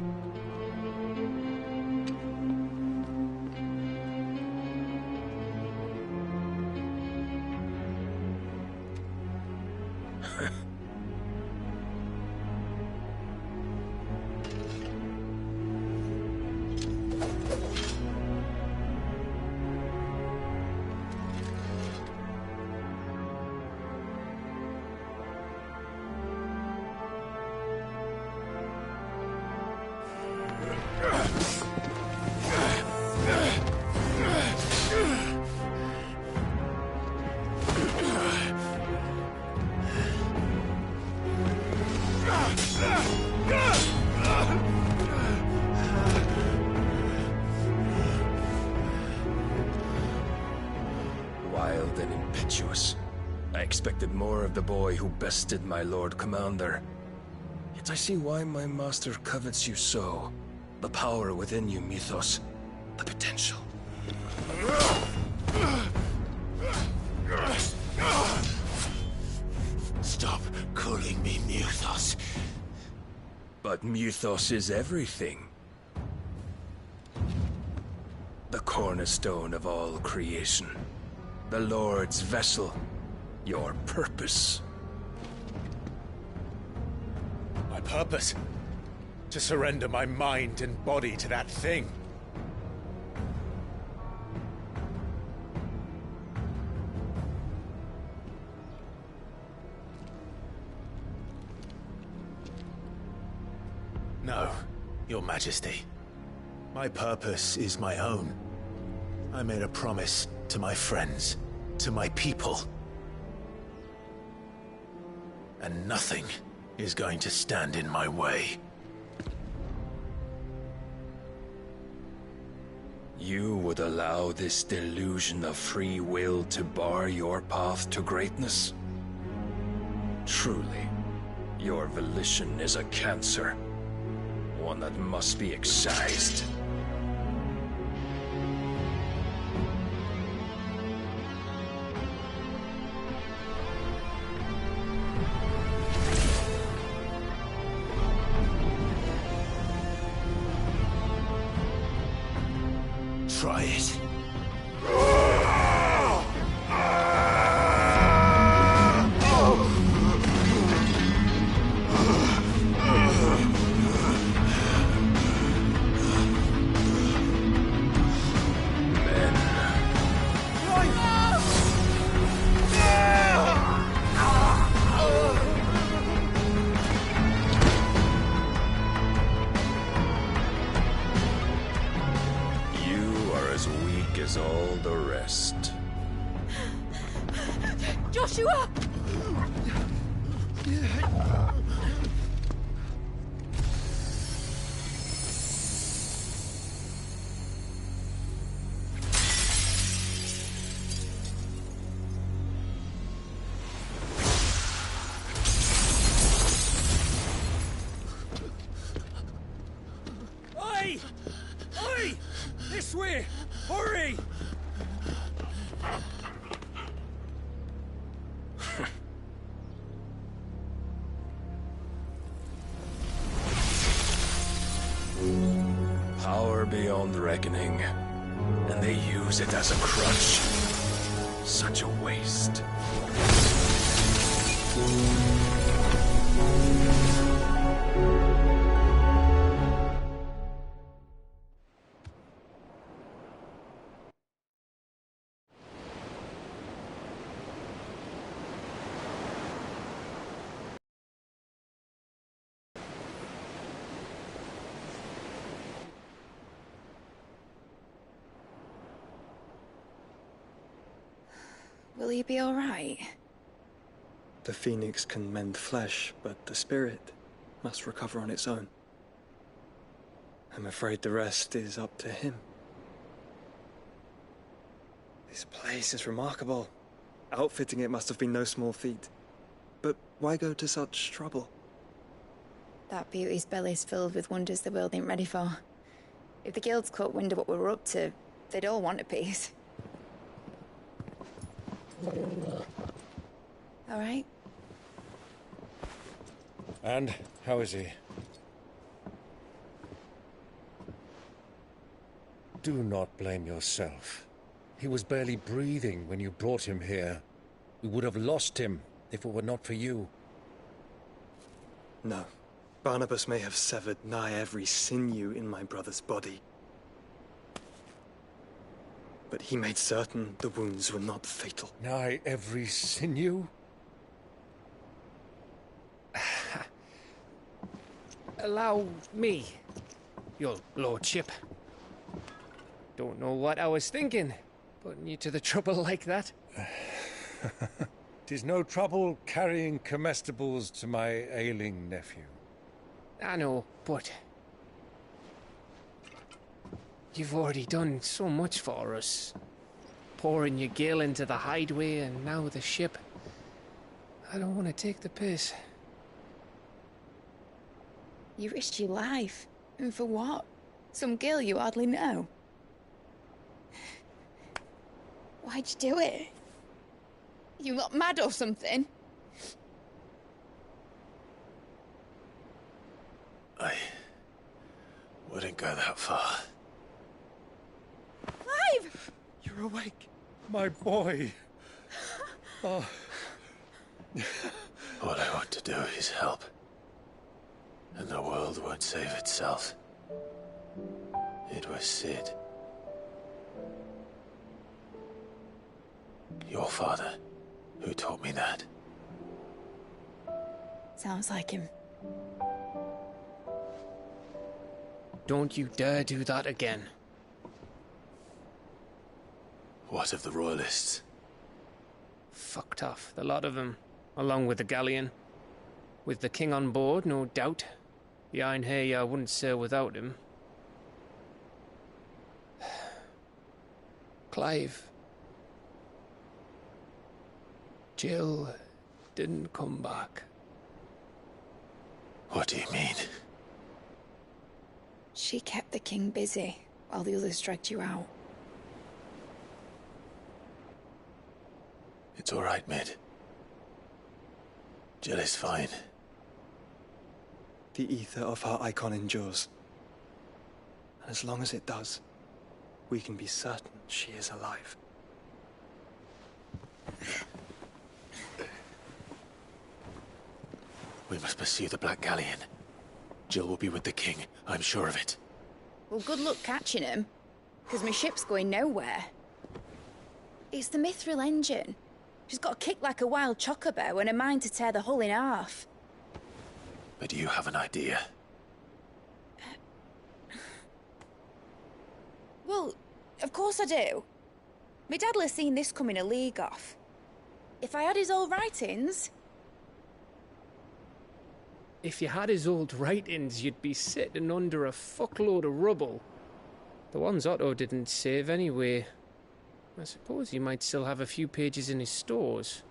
F: Wild and impetuous. I expected more of the boy who bested my Lord Commander. Yet I see why my master covets you so. The power within you, Mythos. The potential.
A: Stop calling me Mythos.
F: But Mythos is everything. The cornerstone of all creation. The Lord's vessel. Your purpose.
A: My purpose? To surrender my mind and body to that thing. No, Your Majesty. My purpose is my own. I made a promise to my friends, to my people. And nothing is going to stand in my way.
F: You would allow this delusion of free will to bar your path to greatness? Truly, your volition is a cancer. One that must be excised.
A: Try it.
K: Joshua!
S: Oi! Oi! This way! Hurry!
F: Power beyond reckoning, and they use it as a crutch. Such a waste.
V: Will you be all right?
T: The phoenix can mend flesh, but the spirit must recover on its own. I'm afraid the rest is up to him. This place is remarkable. Outfitting it must have been no small feat. But why go to such trouble?
V: That beauty's belly's filled with wonders the world ain't ready for. If the guilds caught wind of what we were up to, they'd all want a piece. All right?
H: And how is he? Do not blame yourself. He was barely breathing when you brought him here. We would have lost him if it were not for you.
T: No. Barnabas may have severed nigh every sinew in my brother's body. But he made certain the wounds were not fatal.
H: Nigh every sinew?
C: Allow me, your lordship. Don't know what I was thinking, putting you to the trouble like that.
H: 'Tis no trouble carrying comestibles to my ailing nephew.
C: I know, but you've already done so much for us. Pouring your gil into the hideaway and now the ship. I don't want to take the piss.
V: You risked your life. And for what? Some girl you hardly know. Why'd you do it? You got mad or something?
A: I wouldn't go that far.
V: Clive!
T: You're awake.
H: My boy. Oh.
A: All I want to do is help. And the world won't save itself. It was Sid. Your father, who taught me that.
V: Sounds like him.
C: Don't you dare do that again.
A: What of the Royalists?
C: Fucked off, the lot of them, along with the galleon. With the king on board, no doubt. The Iron Hair wouldn't sail without him. Clive. Jill didn't come back.
A: What do you mean?
V: She kept the king busy while the others dragged you out.
A: It's all right, Mid. Jill is fine.
T: The ether of her icon endures. And as long as it does, we can be certain she is alive.
A: We must pursue the Black Galleon. Jill will be with the king, I'm sure of it.
V: Well, good luck catching him, because my ship's going nowhere. It's the Mithril engine. She's got a kick like a wild chocobo and a mind to tear the hull in half.
A: But you have an idea.
V: Well, of course I do. My dad'll have seen this coming a league off. If I had his old writings...
C: If you had his old writings, you'd be sitting under a fuckload of rubble. The ones Otto didn't save anyway. I suppose he might still have a few pages in his stores.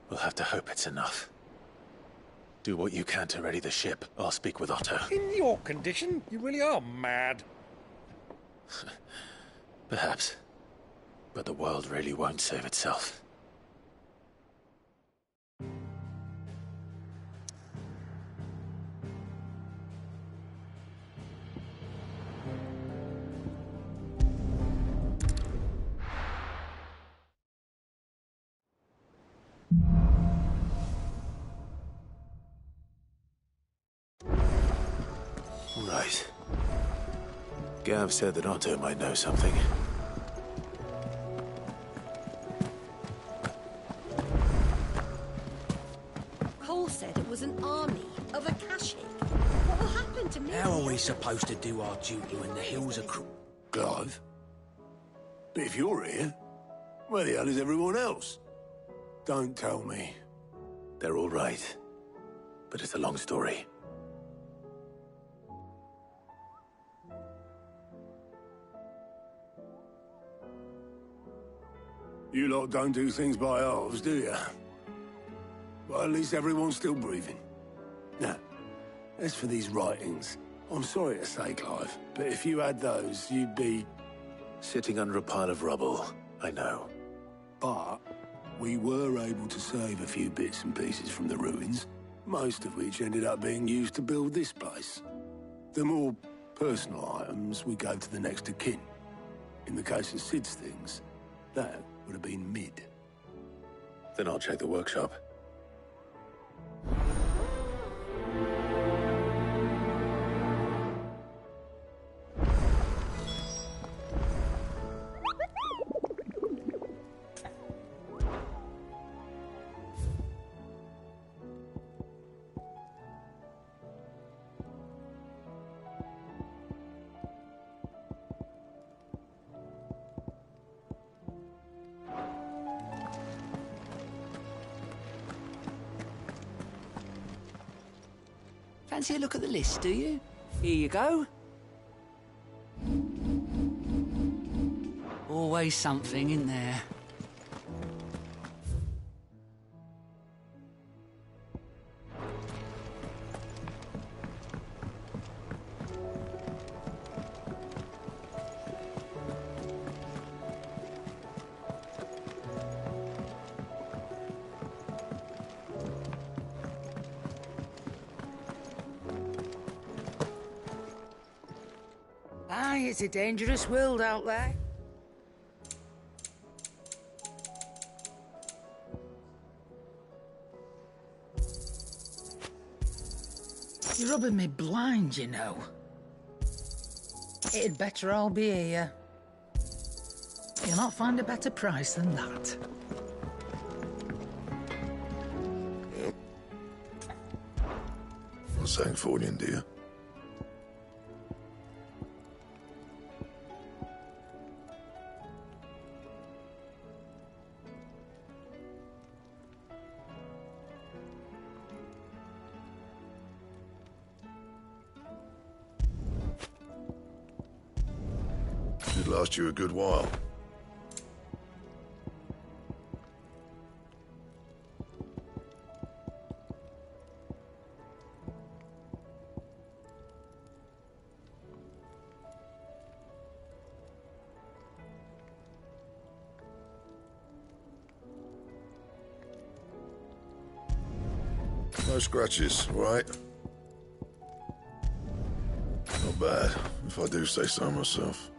A: We'll have to hope it's enough. Do what you can to ready the ship. I'll speak with Otto.
H: In your condition, you really are mad.
A: Perhaps. But the world really won't save itself. Right. Gav said that Otto might know something.
I: Cole said it was an army of Akashic. What will happen to me?
S: How are we supposed to do our duty when the hills are
O: Clive? But if you're here, where the hell is everyone else? Don't tell me.
A: They're all right. But it's a long story.
O: You lot don't do things by halves, do you? Well, at least everyone's still breathing. Now, as for these writings, I'm sorry to say, Clive, but if you had those, you'd be...
A: Sitting under a pile of rubble, I know.
O: But we were able to save a few bits and pieces from the ruins, most of which ended up being used to build this place. The more personal items, we gave to the next of kin. In the case of Sid's things, that would have been mid.
A: Then I'll check the workshop.
S: Fancy a look at the list, do you? Here you go. Always something in there. Aye, it's a dangerous world out there.
W: You're rubbing me blind, you know. It'd better all be here. You'll not find a better price than that.
O: Not saying Fordian, do you?
X: Should last you a good while. No scratches, all right? Not bad, if I do say so myself.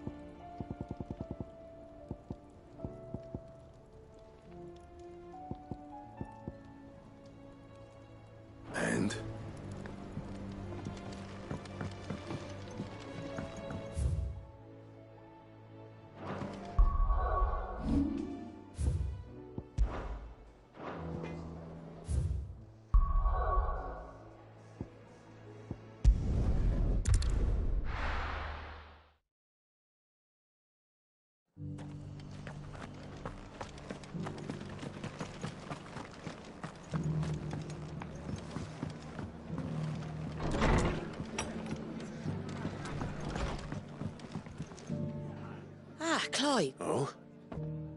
K: Clive.
A: Oh?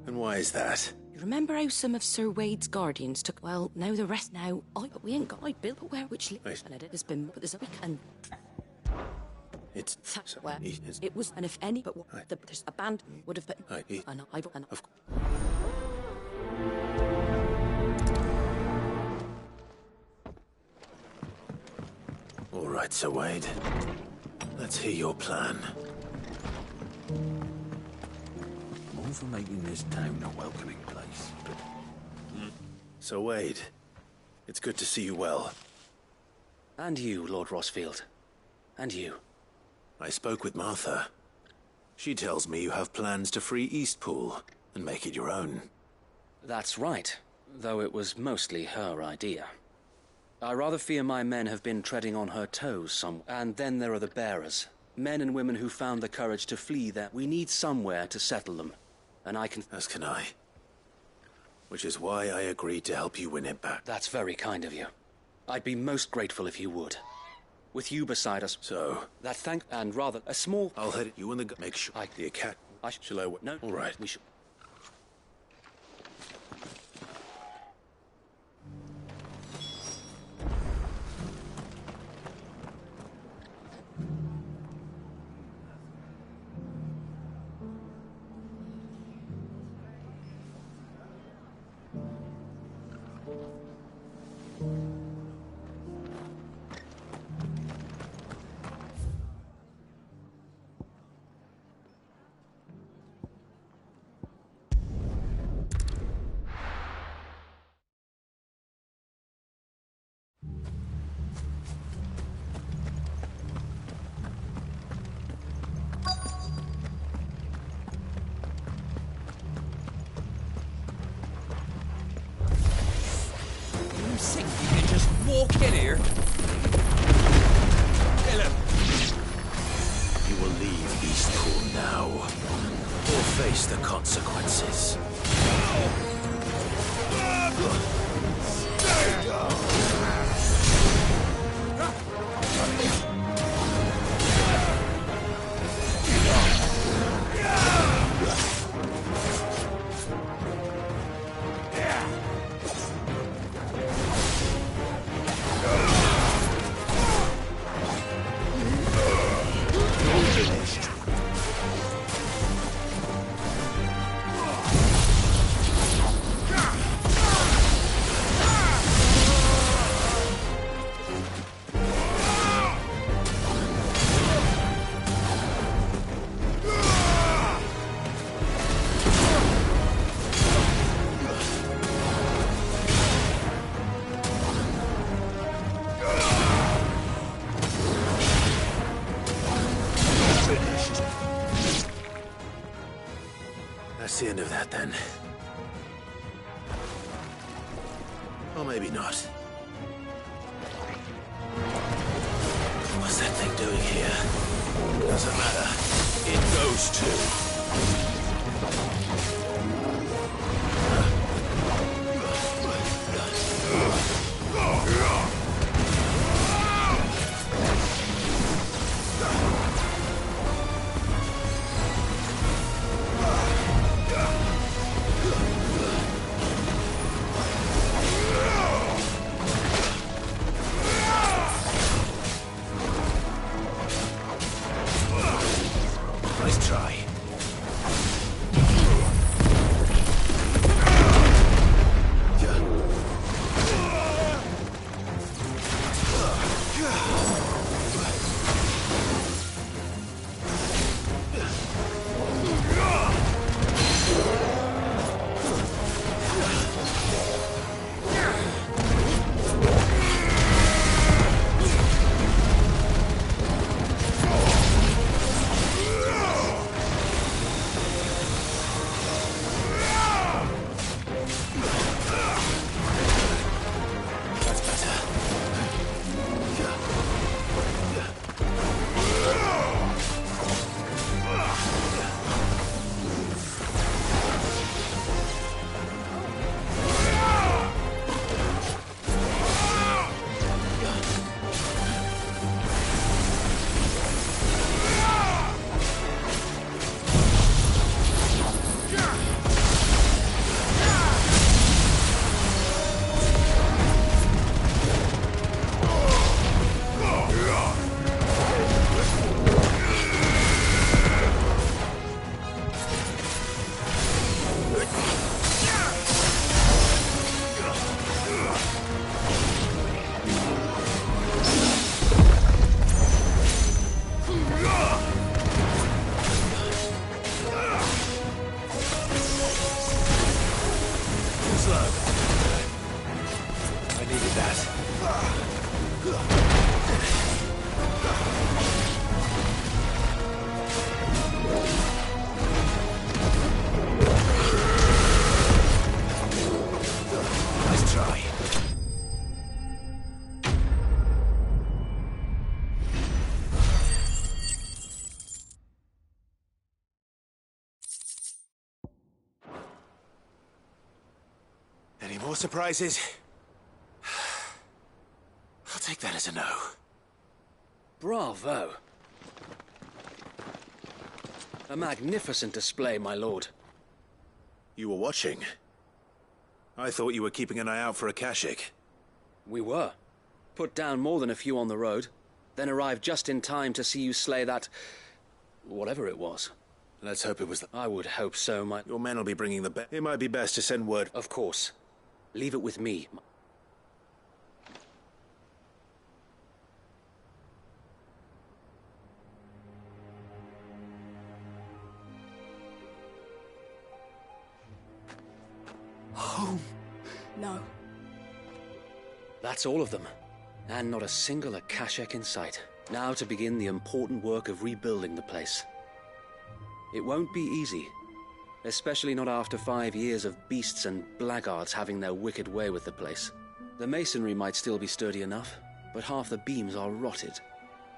A: And why is that?
K: You remember how some of Sir Wade's guardians took... Well, now the rest now... but we ain't got I built where which...
A: Wait.
K: And it has been... But there's a week and...
A: It's...
K: That's where it was, and if any... But what, there's a band would have been... And of
A: All right, Sir Wade. Let's hear your plan.
P: I'm all for making this town a welcoming place, but...
A: Sir Wade, it's good to see you well.
L: And you, Lord Rosfield. And you.
A: I spoke with Martha. She tells me you have plans to free Eastpool and make it your own.
L: That's right, though it was mostly her idea. I rather fear my men have been treading on her toes some. And then there are the bearers. Men and women who found the courage to flee there. We need somewhere to settle them. And I can...
A: As can I. Which is why I agreed to help you win it back.
L: That's very kind of you. I'd be most grateful if you would. With you beside us.
A: So?
L: That thank... And rather, a small...
A: I'll head you and the... Make sure... The cat... Shall I...
L: No.
A: All right.
L: We should...
M: Walk in here. Kill him.
A: You will leave Eastpool now, or face the consequences. Stay down. That's the end of that, then. Or maybe not. What's that thing doing here? Doesn't matter. It goes too. Nice try. needed that. Nice try. Any more surprises? I'll take that as a no.
L: Bravo. A magnificent display, my lord.
A: You were watching. I thought you were keeping an eye out for a Kashik.
L: We were. Put down more than a few on the road, then arrived just in time to see you slay that... whatever it was.
A: Let's hope it was
L: I would hope so, my...
A: Your men will be bringing the It might be best to send word...
L: Of course. Leave it with me.
I: Home? No.
L: That's all of them. And not a single Akashek in sight. Now to begin the important work of rebuilding the place. It won't be easy. Especially not after 5 years of beasts and blackguards having their wicked way with the place. The masonry might still be sturdy enough, but half the beams are rotted.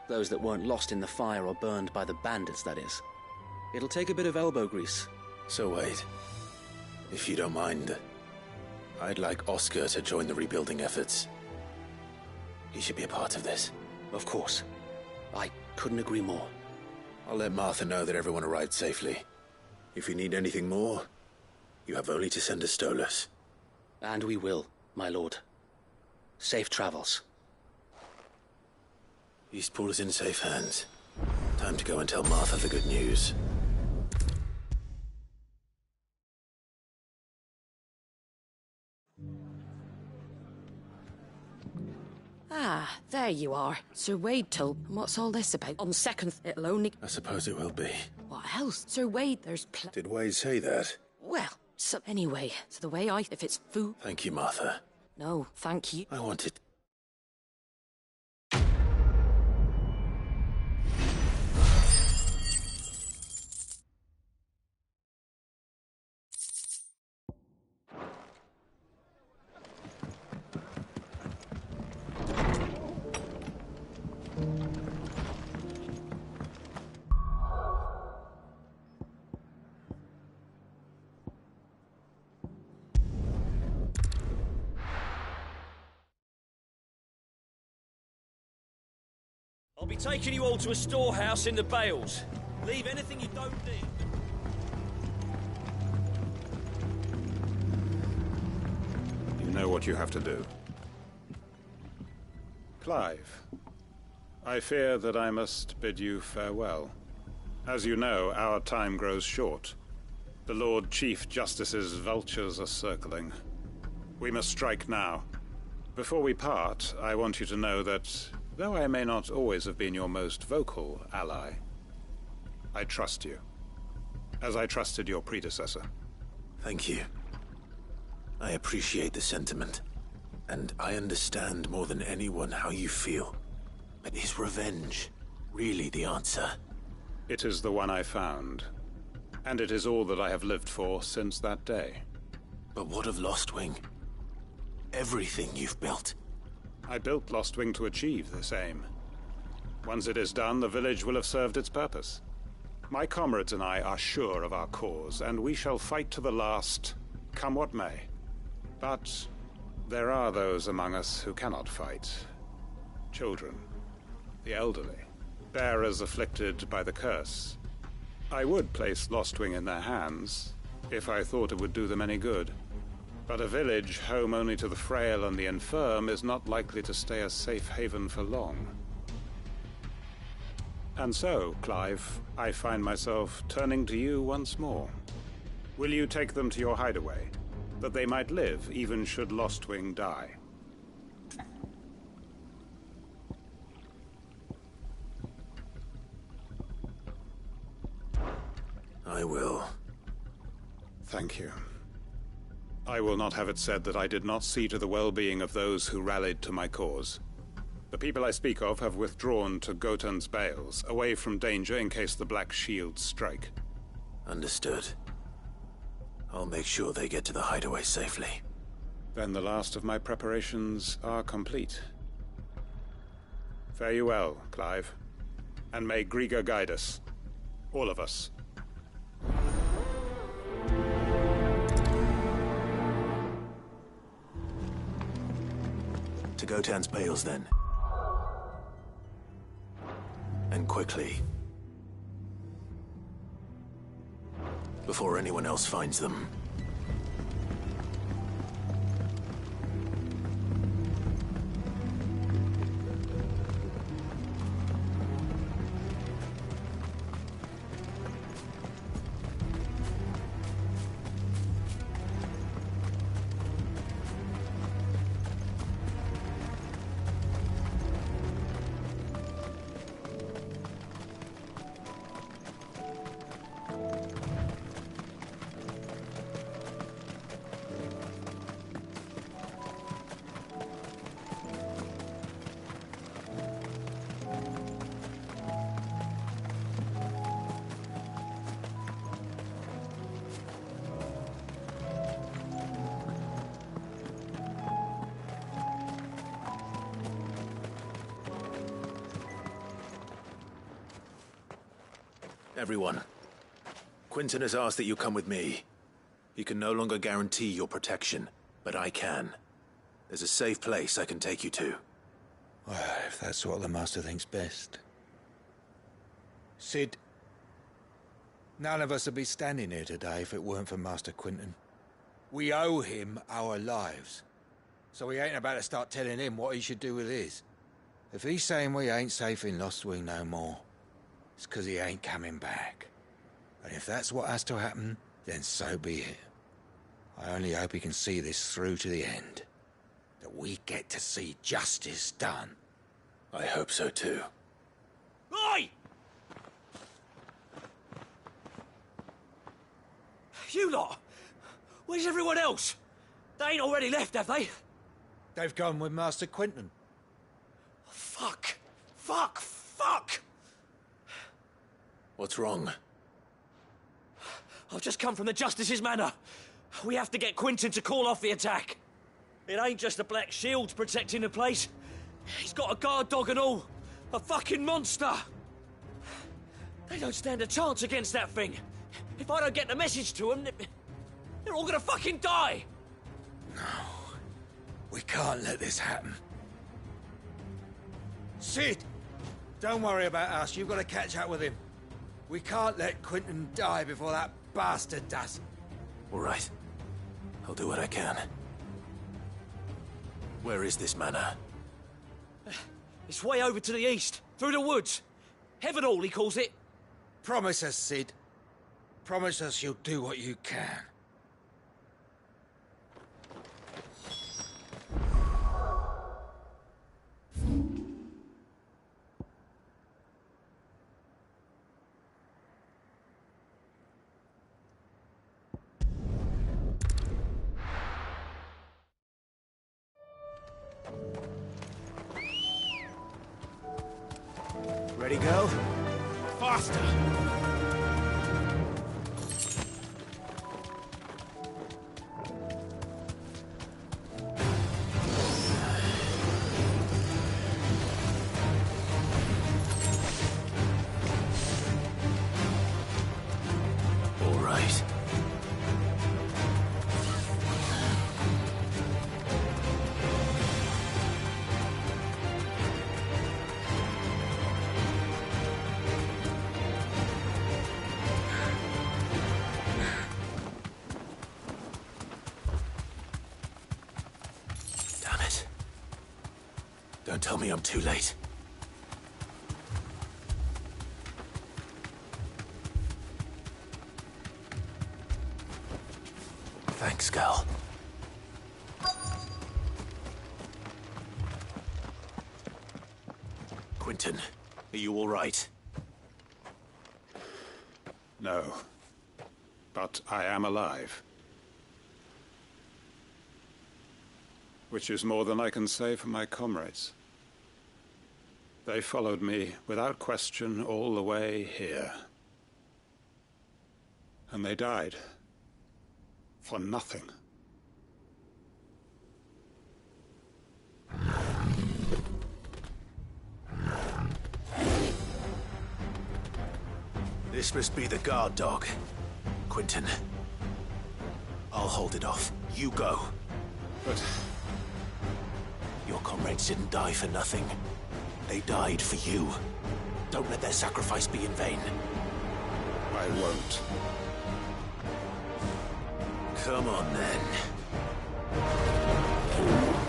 L: Those that weren't lost in the fire or burned by the bandits, that is. It'll take a bit of elbow grease.
A: So wait. If you don't mind, I'd like Oscar to join the rebuilding efforts. He should be a part of this.
L: Of course. I couldn't agree more.
A: I'll let Martha know that everyone arrived safely. If you need anything more, you have only to send a Stolas.
L: And we will, my lord. Safe travels.
A: Eastpool is in safe hands. Time to go and tell Martha the good news.
K: Ah, there you are. Sir Wade told. What's all this about? On second, it'll only...
A: I suppose it will be.
K: What else? Sir Wade, there's
A: Did Wade say that?
K: Well, so anyway, so the way if it's food...
A: Thank you, Martha.
K: No, thank you.
A: I wanted...
S: I'll be taking you all to a storehouse in the Bales. Leave anything you don't need.
G: You know what you have to do. Clive, I fear that I must bid you farewell. As you know, our time grows short. The Lord Chief Justice's vultures are circling. We must strike now. Before we part, I want you to know that, though I may not always have been your most vocal ally, I trust you, as I trusted your predecessor.
A: Thank you. I appreciate the sentiment, and I understand more than anyone how you feel. But is revenge really the answer?
G: It is the one I found, and it is all that I have lived for since that day.
A: But what of Lostwing? Everything you've built.
G: I built Lostwing to achieve this aim. Once it is done, the village will have served its purpose. My comrades and I are sure of our cause, and we shall fight to the last, come what may. But there are those among us who cannot fight. Children, the elderly, bearers afflicted by the curse. I would place Lostwing in their hands, if I thought it would do them any good. But a village home only to the frail and the infirm is not likely to stay a safe haven for long. And so, Clive, I find myself turning to you once more. Will you take them to your hideaway, that they might live even should Lostwing die?
A: I will.
G: Thank you. I will not have it said that I did not see to the well-being of those who rallied to my cause. The people I speak of have withdrawn to Gotan's Bales, away from danger in case the Black Shields strike.
A: Understood. I'll make sure they get to the hideaway safely.
G: Then the last of my preparations are complete. Fare you well, Clive. And may Griga guide us. All of us.
A: To Gotan's Bales, then. And quickly. Before anyone else finds them. Everyone, Quinton has asked that you come with me. He can no longer guarantee your protection, but I can. There's a safe place I can take you to.
H: Well, if that's what the Master thinks best. Cid, none of us would be standing here today if it weren't for Master Quinton. We owe him our lives. So we ain't about to start telling him what he should do with his. If he's saying we ain't safe in Lostwing no more, it's 'cause he ain't coming back. And if that's what has to happen, then so be it. I only hope he can see this through to the end. That we get to see justice done.
A: I hope so too.
S: Oi! You lot! Where's everyone else? They ain't already left, have they?
H: They've gone with Master Quinton.
S: Fuck! Fuck! Fuck!
A: What's wrong?
S: I've just come from the Justice's Manor. We have to get Quinton to call off the attack. It ain't just the Black Shields protecting the place. He's got a guard dog and all. A fucking monster. They don't stand a chance against that thing. If I don't get the message to them, they're all gonna fucking die.
H: No. We can't let this happen. Cid! Don't worry about us. You've got to catch up with him. We can't let Quinton die before that bastard does.
A: All right. I'll do what I can. Where is this manor?
S: It's way over to the east, through the woods. Heavenhall, he calls it.
H: Promise us, Cid. Promise us you'll do what you can.
A: Ready, go?
S: Faster!
A: All right. Damn it. Don't tell me I'm too late. Thanks, Gal. Quinton, are you all right?
G: No. But I am alive. Which is more than I can say for my comrades. They followed me without question all the way here. And they died. For nothing.
A: This must be the guard dog. Quinton. I'll hold it off. You go.
G: But...
A: your comrades didn't die for nothing. They died for you. Don't let their sacrifice be in vain.
G: I won't.
A: Come on, then.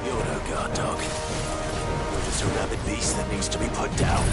A: You're no guard dog. You're just a rabid beast that needs to be put down.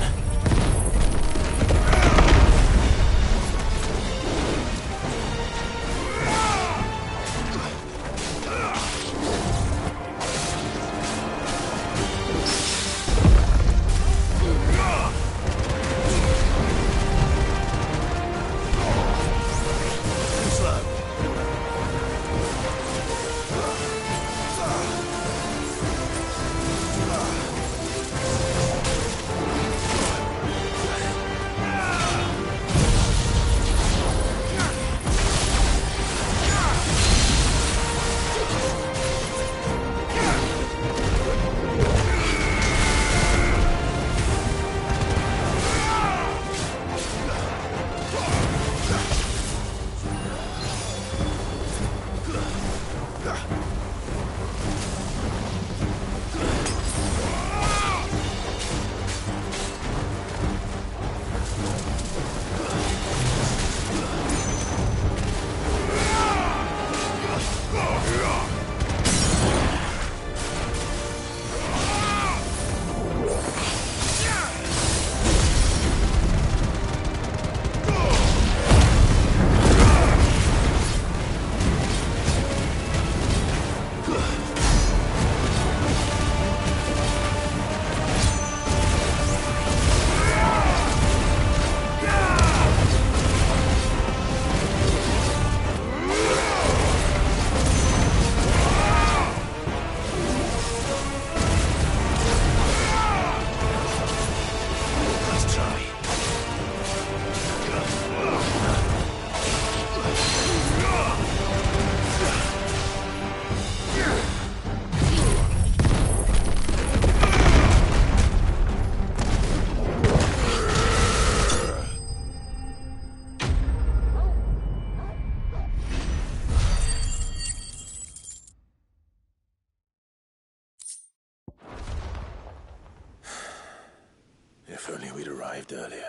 A: If only we'd arrived earlier.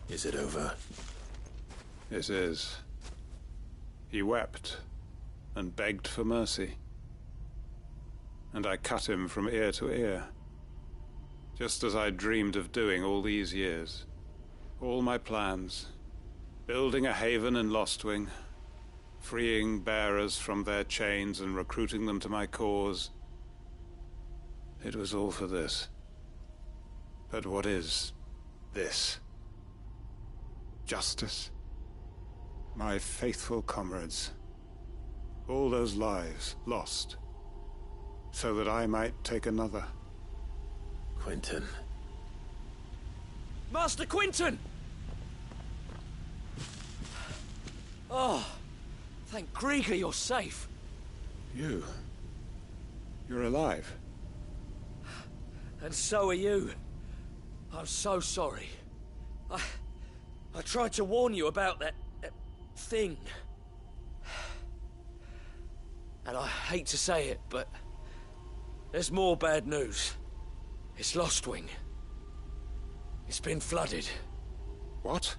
A: Is it over?
G: It is. He wept and begged for mercy. And I cut him from ear to ear. Just as I dreamed of doing all these years. All my plans. Building a haven in Lostwing. Freeing bearers from their chains and recruiting them to my cause. It was all for this. But what is this? Justice? My faithful comrades. All those lives lost. So that I might take another.
A: Quinton.
S: Master Quinton! Oh, thank Grieger you're safe.
G: You're alive.
S: And so are you. I'm so sorry. I tried to warn you about that thing. And I hate to say it, but there's more bad news. It's Lostwing. It's been flooded.
G: What?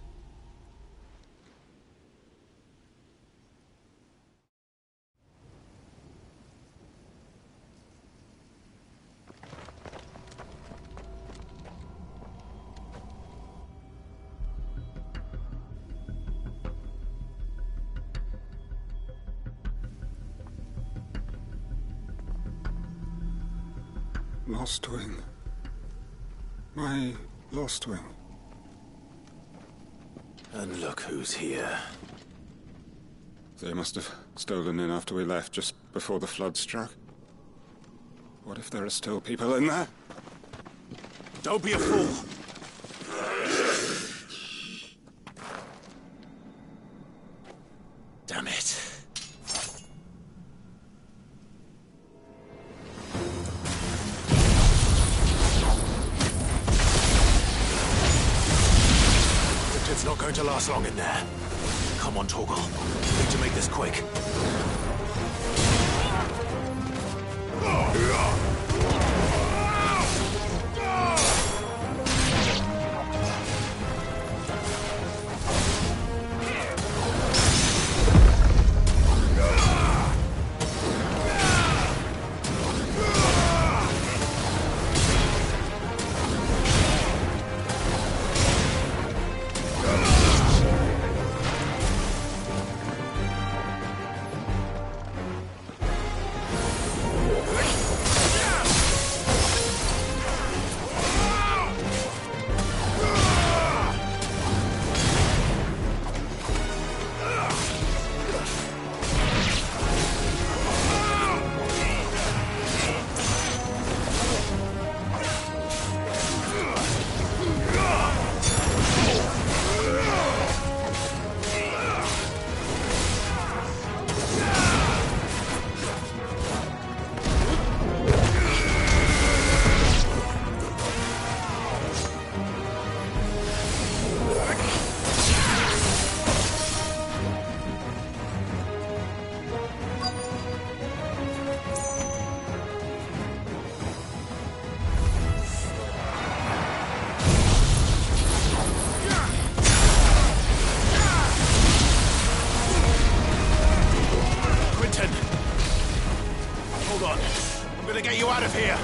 D: Lostwing. My Lostwing.
A: And look who's here.
D: They must have stolen in after we left, just before the flood struck. What if there are still people in there?
A: Don't be a fool! Damn it. It's not going to last long in there. Come on, Torgal. We need to make this quick. Get you out of here!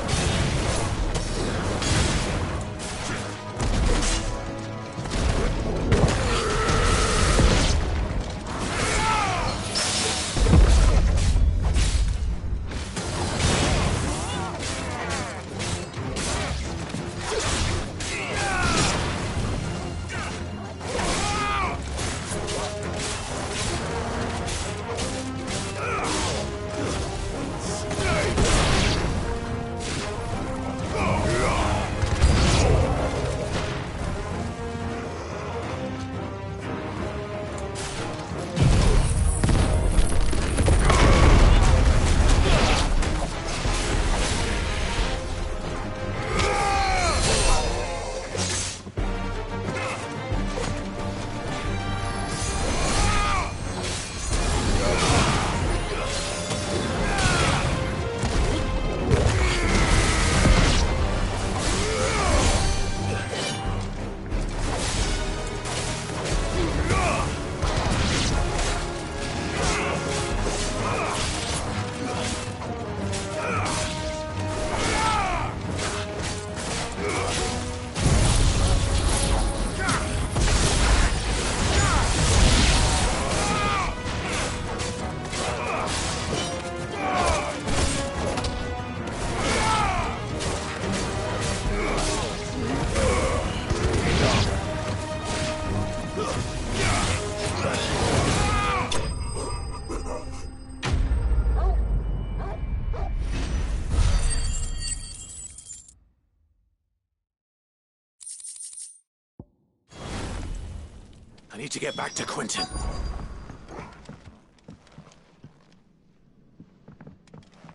A: I need to get back to Quentin.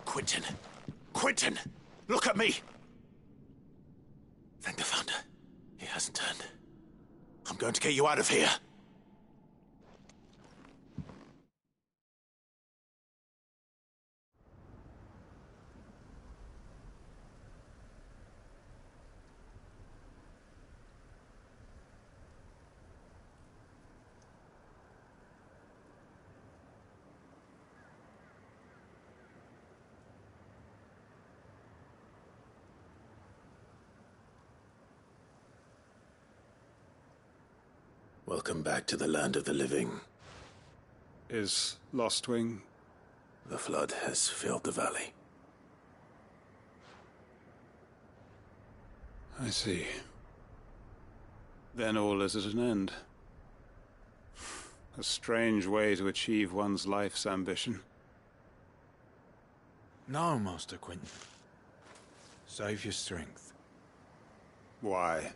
A: Quentin! Quentin! Look at me! Thank the Thunder. He hasn't turned. I'm going to get you out of here. Welcome back to the land of the living.
D: Is Lostwing?
A: The flood has filled the valley.
G: I see. Then all is at an end. A strange way to achieve one's life's ambition.
H: No, Master Quinton. Save your strength.
G: Why?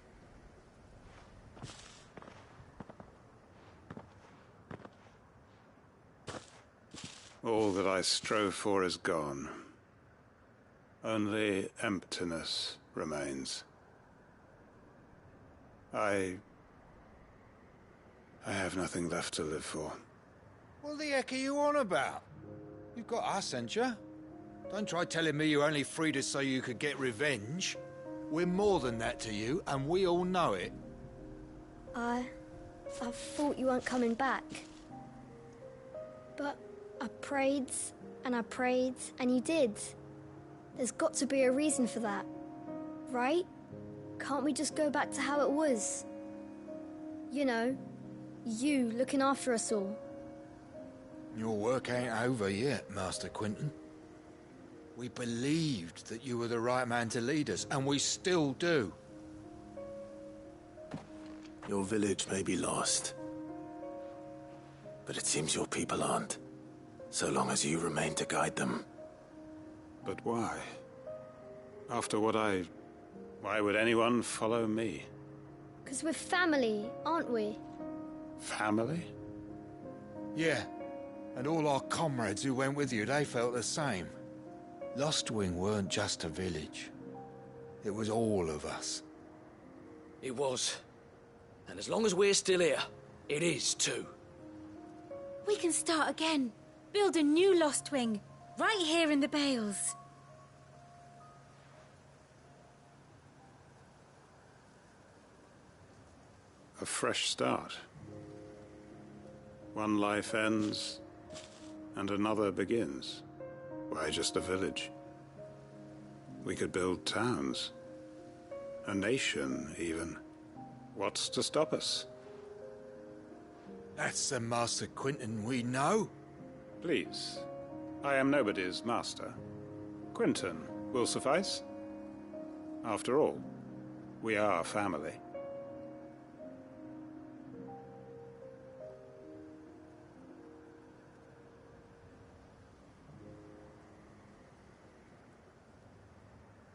G: All that I strove for is gone. Only emptiness remains. I have nothing left to live for.
H: What the heck are you on about? You've got us, ain't you? Don't try telling me you only freed us so you could get revenge. We're more than that to you, and we all know it.
J: I thought you weren't coming back. But I prayed, and you did. There's got to be a reason for that, right? Can't we just go back to how it was? You know, you looking after us all.
H: Your work ain't over yet, Master Quinton. We believed that you were the right man to lead us, and we still do.
A: Your village may be lost, but it seems your people aren't, so long as you remain to guide them.
G: But why? After what why would anyone follow me?
J: 'Cause we're family, aren't we?
G: Family?
H: Yeah, and all our comrades who went with you, they felt the same. Lostwing weren't just a village. It was all of us.
S: It was. And as long as we're still here, it is too.
I: We can start again. Build a new Lostwing. Right here in the Bales.
G: A fresh start. One life ends, and another begins. Why just a village? We could build towns. A nation, even. What's to stop us?
H: That's the Master Quinton we know.
G: Please. I am nobody's master. Quinton will suffice. After all, we are family.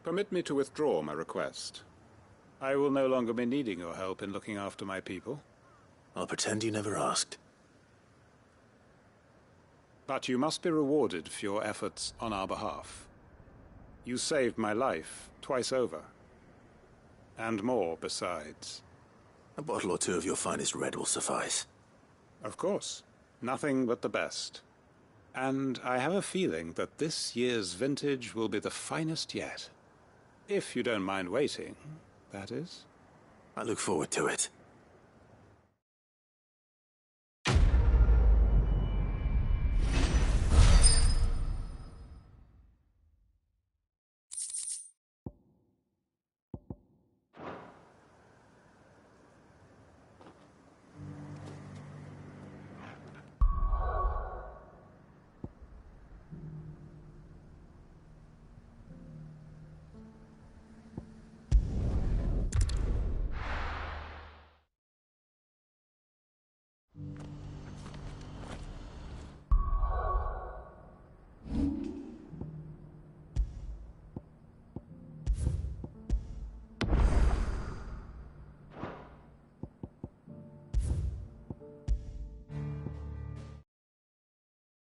G: Permit me to withdraw my request. I will no longer be needing your help in looking after my people.
A: I'll pretend you never asked.
G: But you must be rewarded for your efforts on our behalf. You saved my life twice over. And more besides.
A: A bottle or two of your finest red will suffice.
G: Of course. Nothing but the best. And I have a feeling that this year's vintage will be the finest yet. If you don't mind waiting, that is.
A: I look forward to it.